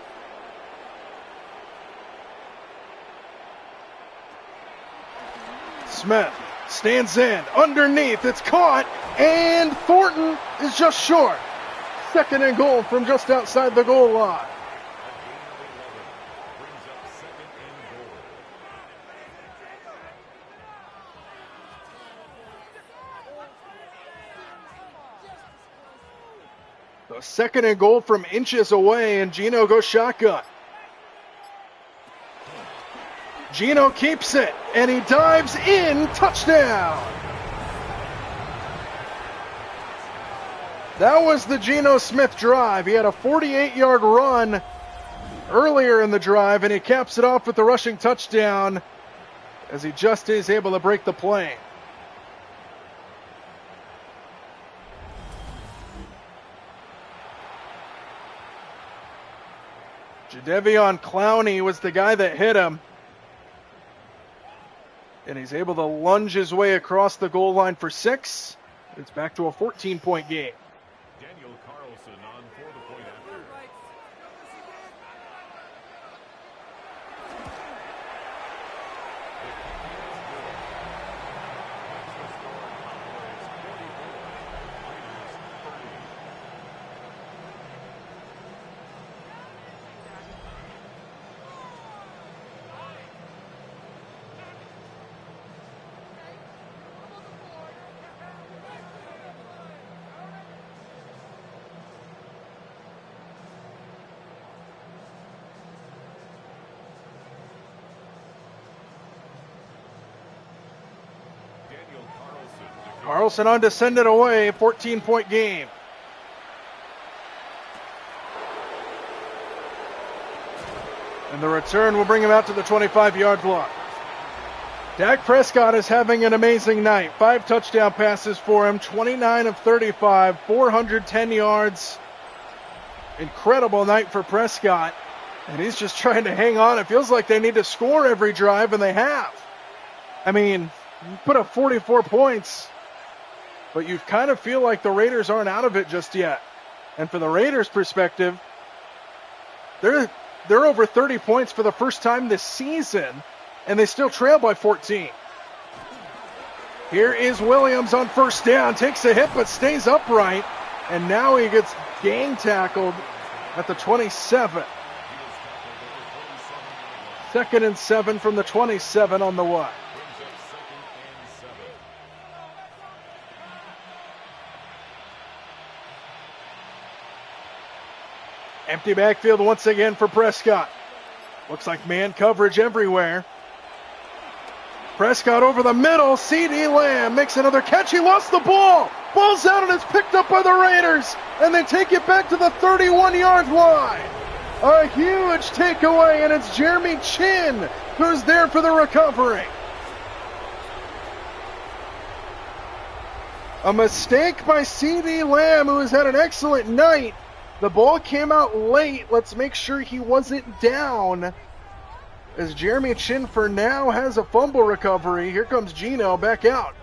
Smith stands in. Underneath. It's caught. And Thornton is just short. Second and goal from just outside the goal line. The second and goal from inches away, and Geno goes shotgun. Geno keeps it, and he dives in. Touchdown! That was the Geno Smith drive. He had a 48-yard run earlier in the drive, and he caps it off with the rushing touchdown as he just is able to break the plane. Jadeveon Clowney was the guy that hit him. And he's able to lunge his way across the goal line for 6. It's back to a 14-point game. Daniel Carlson on for the point after. Carlson on to send it away, 14-point game. And the return will bring him out to the 25-yard line. Dak Prescott is having an amazing night. 5 touchdown passes for him, 29 of 35, 410 yards. Incredible night for Prescott. And he's just trying to hang on. It feels like they need to score every drive, and they have. I mean, you put up 44 points. But you kind of feel like the Raiders aren't out of it just yet. And for the Raiders' perspective, they're they're over 30 points for the first time this season, and they still trail by 14. Here is Williams on first down, takes a hit but stays upright, and now he gets gang tackled at the 27. 2nd and 7 from the 27 on the what? Empty backfield once again for Prescott. Looks like man coverage everywhere. Prescott over the middle. C.D. Lamb makes another catch. He lost the ball. Ball's out and it's picked up by the Raiders. And they take it back to the 31-yard line. A huge takeaway, and it's Jeremy Chin who's there for the recovery. A mistake by C.D. Lamb, who has had an excellent night. The ball came out late. Let's make sure he wasn't down, as Jeremy Chin for now has a fumble recovery. Here comes Gino back out.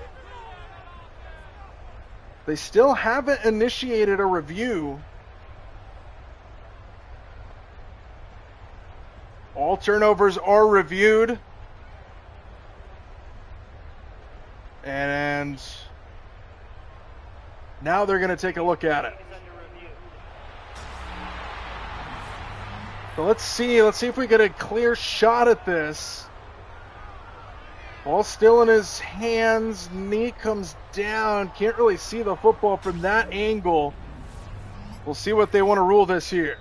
They still haven't initiated a review. All turnovers are reviewed. And now they're going to take a look at it. So let's see if we get a clear shot at this. Ball still in his hands, knee comes down, can't really see the football from that angle. We'll see what they want to rule this here.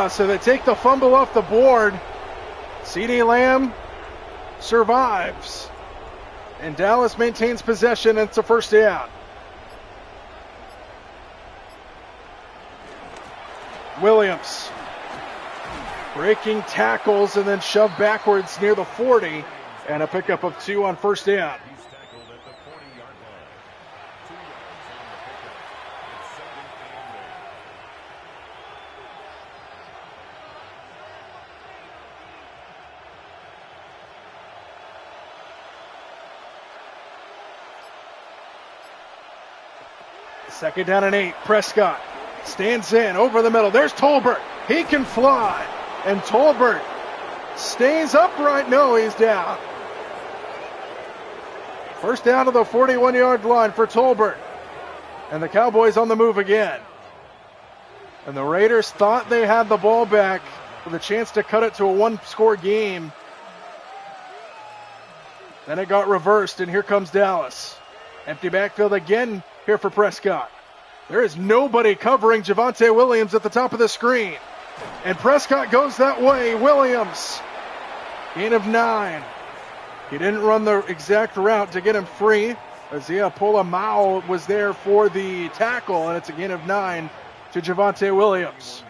So they take the fumble off the board. C.D. Lamb survives. And Dallas maintains possession, and it's a first down. Williams breaking tackles and then shoved backwards near the 40, and a pickup of 2 on first down. He's tackled at the 40-yard line. 2 yards on the pickup. It's 2nd and 8. Second down and 8. Prescott stands in over the middle. There's Tolbert. He can fly. And Tolbert stays upright. No, he's down. First down to the 41-yard line for Tolbert. And the Cowboys on the move again. And the Raiders thought they had the ball back with a chance to cut it to a one-score game. Then it got reversed, and here comes Dallas. Empty backfield again here for Prescott. There is nobody covering Javonte Williams at the top of the screen. And Prescott goes that way. Williams, gain of 9. He didn't run the exact route to get him free. Isaiah Polamau was there for the tackle, and it's a gain of 9 to Javonte Williams.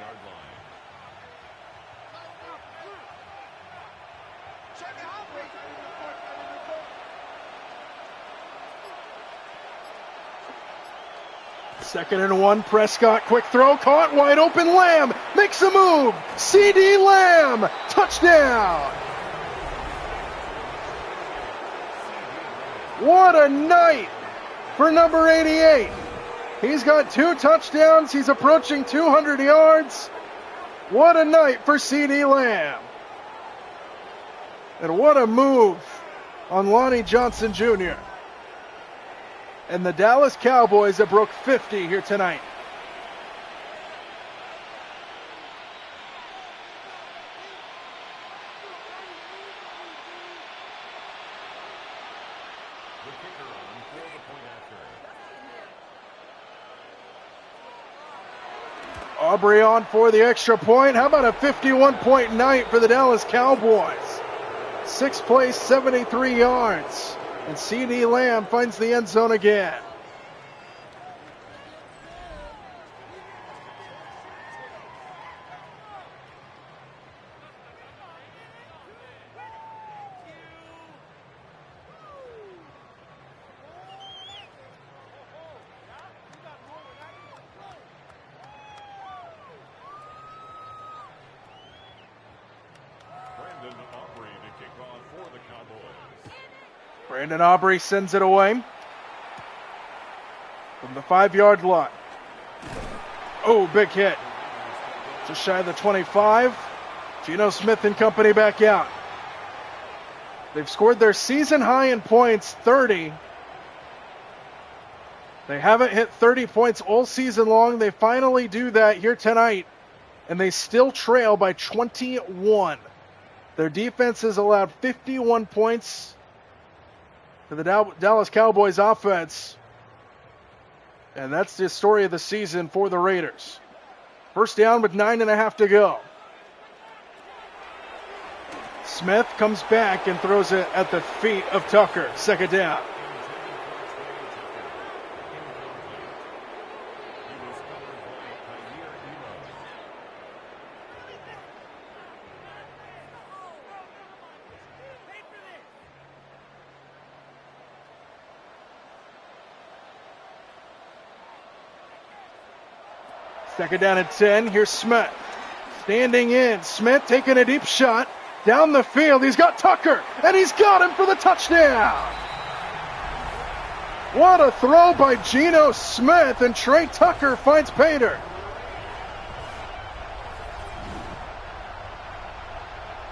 Second and 1, Prescott, quick throw, caught, wide open, Lamb makes a move, C.D. Lamb, touchdown! What a night for number 88. He's got 2 touchdowns, he's approaching 200 yards. What a night for C.D. Lamb. And what a move on Lonnie Johnson Jr. And the Dallas Cowboys have broke 50 here tonight. The kicker on for the point after. Aubrey on for the extra point. How about a 51-point night for the Dallas Cowboys? 6 plays, 73 yards. And C.D. Lamb finds the end zone again. Aubrey to kick off for the Cowboys. Brandon Aubrey sends it away. from the 5-yard line. Oh, big hit. Just shy of the 25. Geno Smith and company back out. They've scored their season high in points, 30. They haven't hit 30 points all season long. They finally do that here tonight, and they still trail by 21. Their defense has allowed 51 points to the Dallas Cowboys offense, and that's the story of the season for the Raiders. First down with 9.5 to go. Smith comes back and throws it at the feet of Tucker. Second down. Second down and 10. Here's Smith. Standing in. Smith taking a deep shot. Down the field. He's got Tucker. And he's got him for the touchdown. What a throw by Geno Smith. And Trey Tucker finds Pater.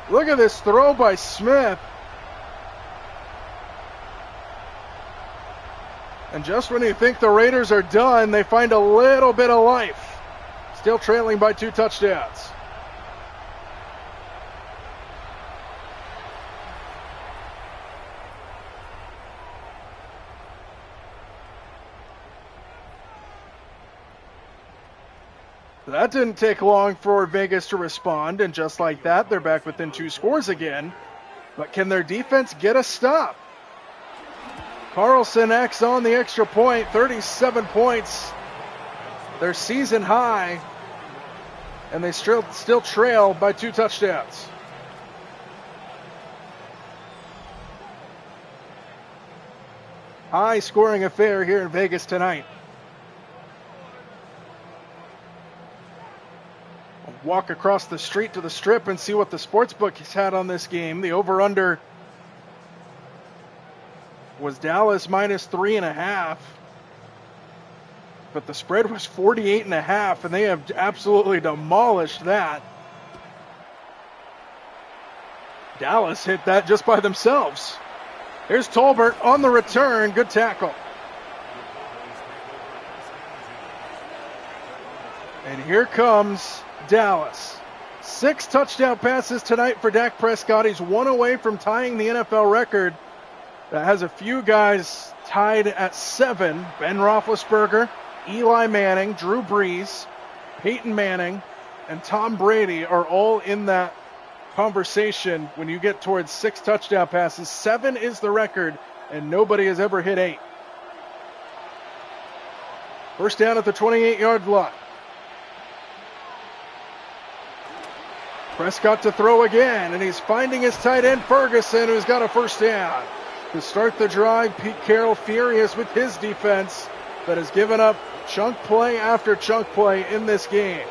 Look at this throw by Smith. And just when you think the Raiders are done, they find a little bit of life. Still trailing by 2 touchdowns. That didn't take long for Vegas to respond, and just like that, they're back within 2 scores again. But can their defense get a stop? Carlson acts on the extra point, 37 points. Their season high, and they still trail by 2 touchdowns. High scoring affair here in Vegas tonight. I'll walk across the street to the strip and see what the sportsbook has had on this game. The over-under was Dallas minus 3.5. But the spread was 48.5, and they have absolutely demolished that. Dallas hit that just by themselves. Here's Tolbert on the return. Good tackle. And here comes Dallas. 6 touchdown passes tonight for Dak Prescott. He's 1 away from tying the NFL record that has a few guys tied at 7. Ben Roethlisberger, Eli Manning, Drew Brees, Peyton Manning, and Tom Brady are all in that conversation when you get towards 6 touchdown passes. 7 is the record, and nobody has ever hit 8. First down at the 28-yard line. Prescott to throw again, and he's finding his tight end Ferguson, who's got a first down. To start the drive, Pete Carroll furious with his defense that has given up chunk play after chunk play in this game.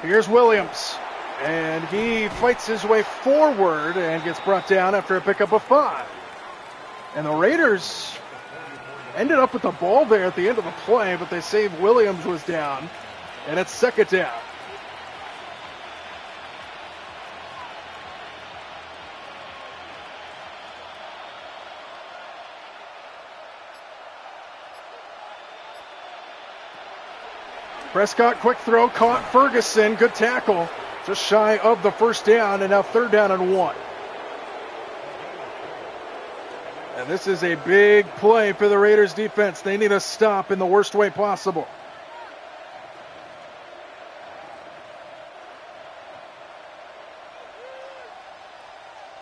Here's Williams, and he fights his way forward and gets brought down after a pickup of 5. And the Raiders ended up with the ball there at the end of the play, but they saved Williams was down, and it's second down. Prescott, quick throw, caught Ferguson, good tackle, just shy of the first down, and now third down and 1. And this is a big play for the Raiders defense. They need a stop in the worst way possible.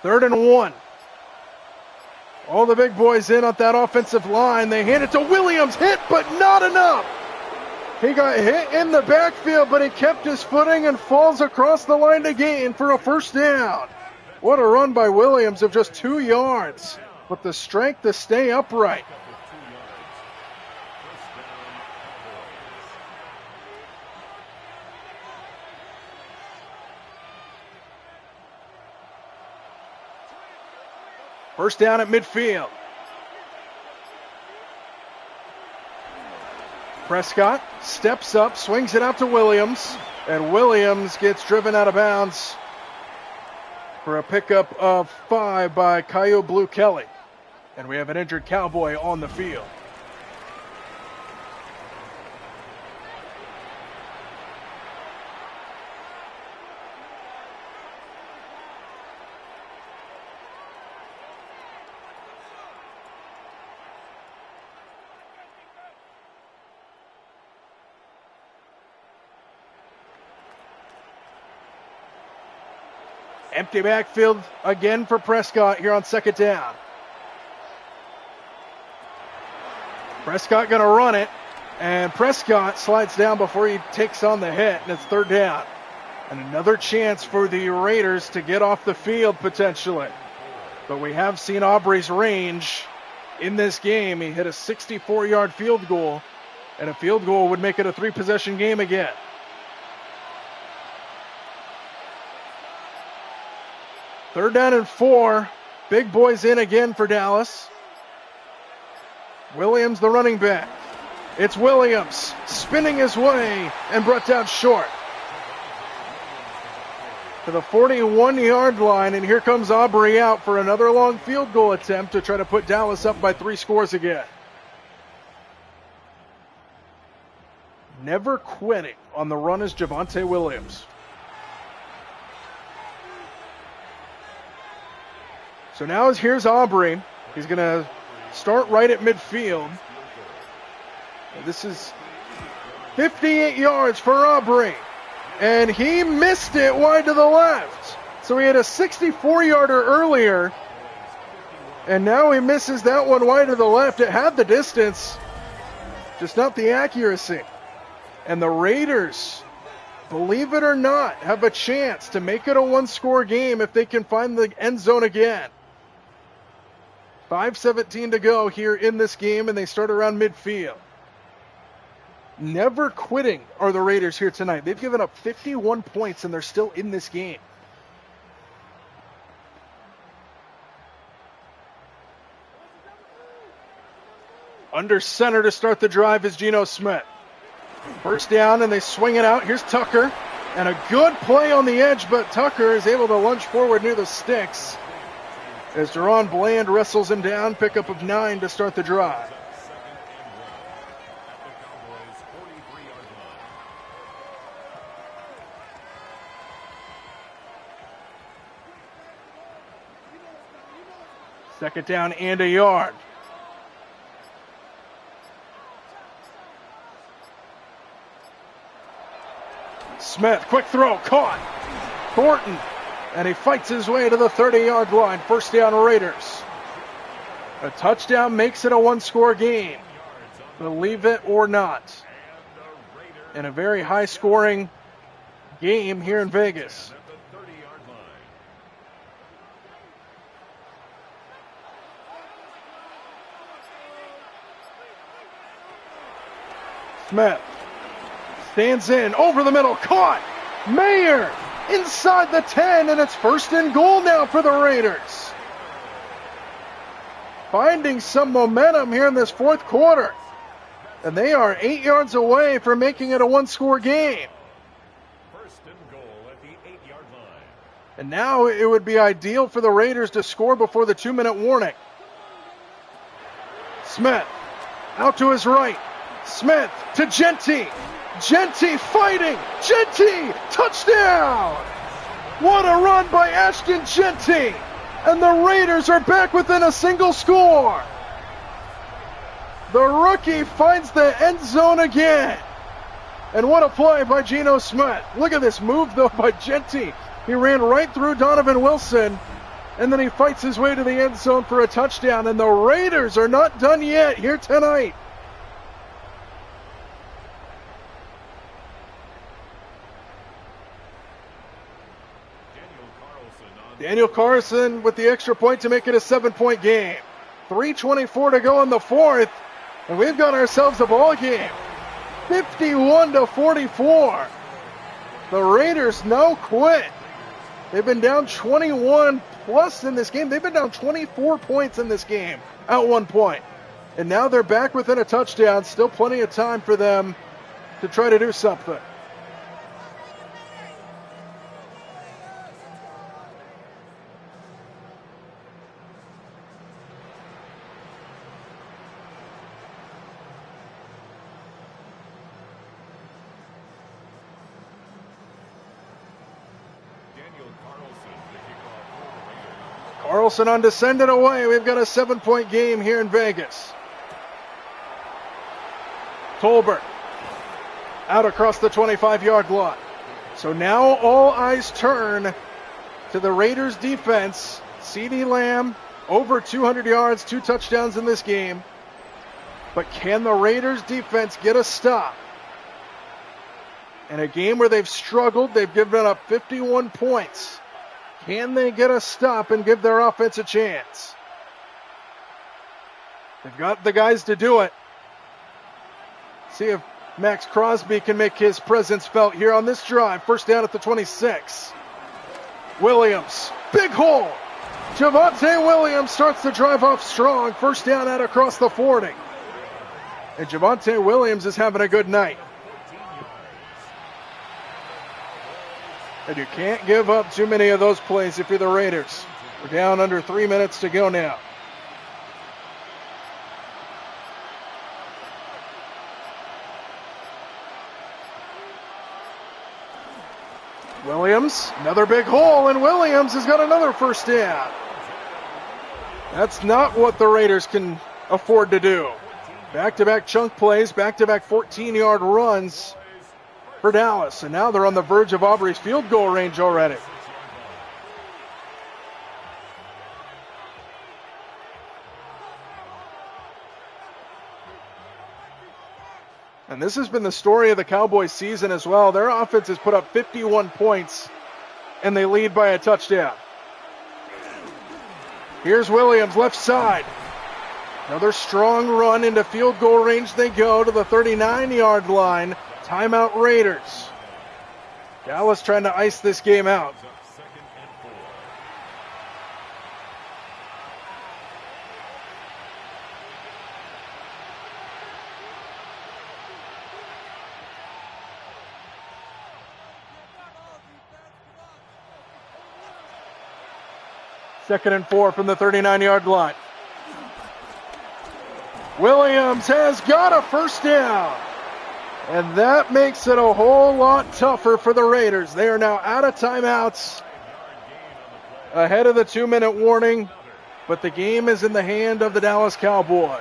Third and 1. All the big boys in on that offensive line. They hand it to Williams. Hit, but not enough. He got hit in the backfield, but he kept his footing and falls across the line to gain for a first down. What a run by Williams of just 2 yards, with the strength to stay upright. First down at midfield. Prescott steps up, swings it out to Williams, and Williams gets driven out of bounds for a pickup of 5 by Caillou Blue Kelly. And we have an injured Cowboy on the field. Empty backfield again for Prescott here on second down. Prescott going to run it, and Prescott slides down before he takes on the hit, and it's third down. And another chance for the Raiders to get off the field potentially. But we have seen Aubrey's range in this game. He hit a 64-yard field goal, and a field goal would make it a 3-possession game again. Third down and 4. Big boys in again for Dallas. Williams, the running back. It's Williams spinning his way and brought down short to the 41-yard line. And here comes Aubrey out for another long field goal attempt to try to put Dallas up by 3 scores again. Never quitting on the run is Javonte Williams. So now here's Aubrey. He's going to start right at midfield. This is 58 yards for Aubrey. And he missed it wide to the left. So he had a 64-yarder earlier. And now he misses that one wide to the left. It had the distance, just not the accuracy. And the Raiders, believe it or not, have a chance to make it a 1-score game if they can find the end zone again. 5:17 to go here in this game, and they start around midfield. Never quitting are the Raiders here tonight. They've given up 51 points, and they're still in this game. Under center to start the drive is Geno Smith. First down, and they swing it out. Here's Tucker, and a good play on the edge, but Tucker is able to lunge forward near the sticks as Deron Bland wrestles him down. Pickup of 9 to start the drive. Second down and a yard. Smith, quick throw, caught. Thornton, and he fights his way to the 30-yard line. First down, Raiders. A touchdown makes it a 1-score game. Believe it or not. In a very high-scoring game here in Vegas. Smith stands in, over the middle, caught. Mayer inside the 10, and it's first and goal now for the Raiders. Finding some momentum here in this fourth quarter. And they are 8 yards away from making it a 1-score game. First and goal at the 8-yard line. And now it would be ideal for the Raiders to score before the 2-minute warning. Smith out to his right. Smith to Genty. Genty fighting. Genty, touchdown! What a run by Ashton Genty. And the Raiders are back within a single score. The rookie finds the end zone again. And what a play by Geno Smith. Look at this move, though, by Genty. He ran right through Donovan Wilson, and then he fights his way to the end zone for a touchdown. And the Raiders are not done yet here tonight. Daniel Carlson with the extra point to make it a 7-point game. 3:24 to go in the fourth, and we've got ourselves a ball game. 51-44. The Raiders no quit. They've been down 21 plus in this game. They've been down 24 points in this game at one point. And now they're back within a touchdown. Still plenty of time for them to try to do something. Carlson on to send it away. We've got a 7-point game here in Vegas. Tolbert out across the 25-yard line. So now all eyes turn to the Raiders defense. CeeDee Lamb over 200 yards, 2 touchdowns in this game. But can the Raiders defense get a stop? In a game where they've struggled, they've given up 51 points. Can they get a stop and give their offense a chance? They've got the guys to do it. See if Max Crosby can make his presence felt here on this drive. First down at the 26. Williams, big hole. Javonte Williams starts the drive off strong. First down out across the 40. And Javonte Williams is having a good night. And you can't give up too many of those plays if you're the Raiders. We're down under 3 minutes to go now. Williams, another big hole, and Williams has got another first down. That's not what the Raiders can afford to do. Back-to-back chunk plays, back-to-back 14-yard runs for Dallas. And now they're on the verge of Aubrey's field goal range already. And this has been the story of the Cowboys season as well. Their offense has put up 51 points, and they lead by a touchdown. Here's Williams, left side. Another strong run into field goal range. They go to the 39-yard line. Timeout Raiders. Dallas trying to ice this game out. Second and 4 from the 39-yard line. Williams has got a first down. And that makes it a whole lot tougher for the Raiders. They are now out of timeouts ahead of the 2-minute warning. But the game is in the hand of the Dallas Cowboys.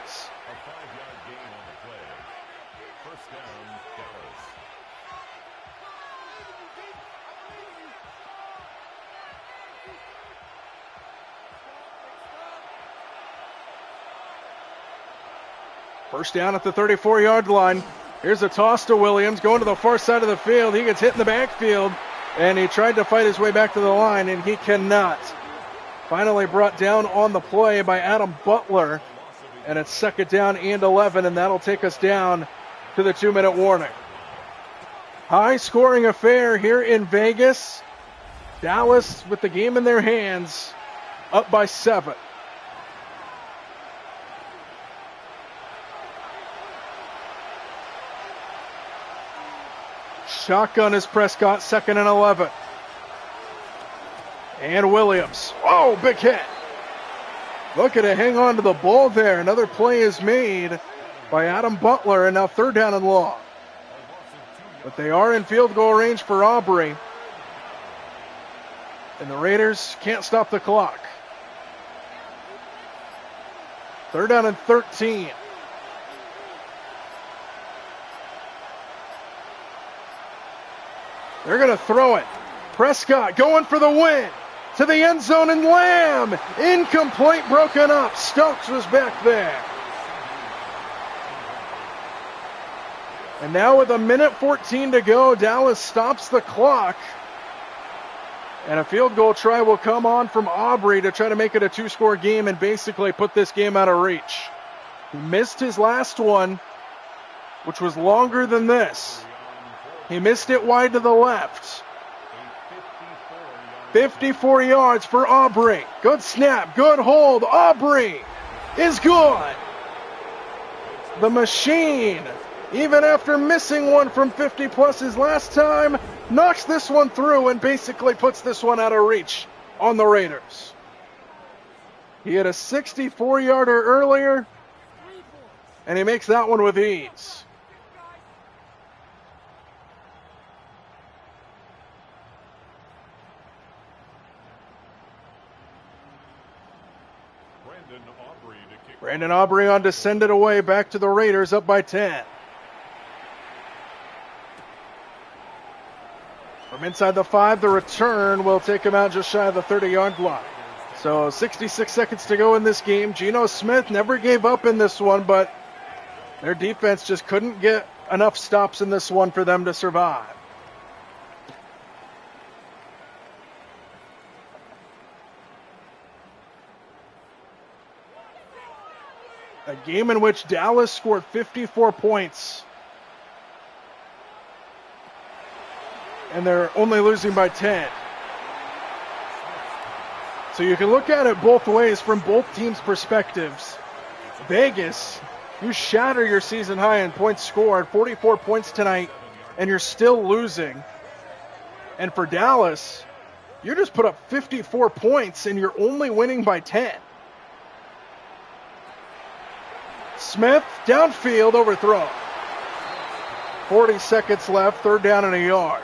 First down at the 34-yard line. Here's a toss to Williams, going to the far side of the field. He gets hit in the backfield, and he tried to fight his way back to the line, and he cannot. Finally brought down on the play by Adam Butler, and it's second down and 11, and that'll take us down to the 2-minute warning. High-scoring affair here in Vegas. Dallas with the game in their hands, up by 7. Shotgun is Prescott, second and 11. And Williams. Oh, big hit. Looking to hang on to the ball there. Another play is made by Adam Butler, and now third down and long. But they are in field goal range for Aubrey. And the Raiders can't stop the clock. Third down and 13. They're going to throw it. Prescott going for the win. To the end zone, and Lamb. Incomplete, broken up. Stokes was back there. And now with 1:14 to go, Dallas stops the clock. And a field goal try will come on from Aubrey to try to make it a 2-score game and basically put this game out of reach. He missed his last one, which was longer than this. He missed it wide to the left. 54 yards for Aubrey. Good snap, good hold. Aubrey is good. The machine, even after missing one from 50 plus his last time, knocks this one through and basically puts this one out of reach on the Raiders. He had a 64-yarder earlier, and he makes that one with ease. Brandon Aubrey on to send it away back to the Raiders, up by 10. From inside the 5, the return will take him out just shy of the 30-yard line. So 66 seconds to go in this game. Geno Smith never gave up in this one, but their defense just couldn't get enough stops in this one for them to survive. A game in which Dallas scored 54 points. And they're only losing by 10. So you can look at it both ways from both teams' perspectives. Vegas, you shatter your season high in points scored, 44 points tonight, and you're still losing. And for Dallas, you just put up 54 points and you're only winning by 10. Smith, downfield, overthrow. 40 seconds left, 3rd down and a yard.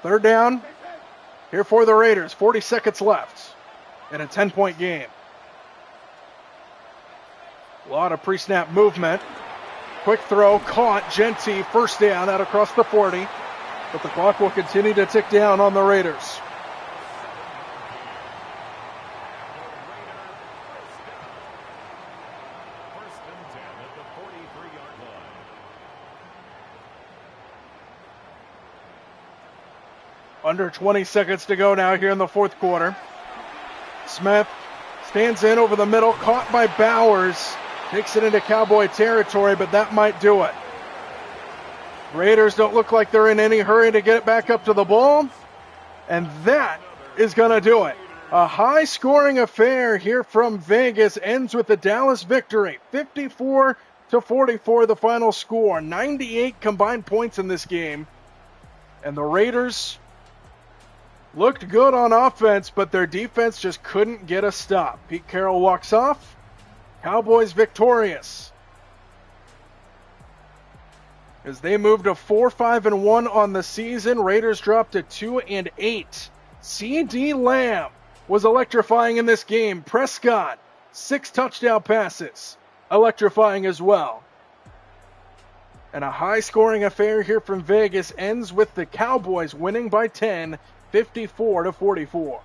Third down here for the Raiders. 40 seconds left in a 10-point game. A lot of pre-snap movement. Quick throw, caught. Genty, first down out across the 40. But the clock will continue to tick down on the Raiders. Under 20 seconds to go now here in the 4th quarter. Smith stands in over the middle, caught by Bowers. Takes it into Cowboy territory, but that might do it. Raiders don't look like they're in any hurry to get it back up to the ball. And that is going to do it. A high-scoring affair here from Vegas ends with the Dallas victory. 54-44 the final score. 98 combined points in this game. And the Raiders looked good on offense, but their defense just couldn't get a stop. Pete Carroll walks off. Cowboys victorious as they moved to 4-5-1 on the season. Raiders dropped to 2-8. CD Lamb was electrifying in this game. Prescott, 6 touchdown passes, electrifying as well. And a high-scoring affair here from Vegas ends with the Cowboys winning by 10, 54-44.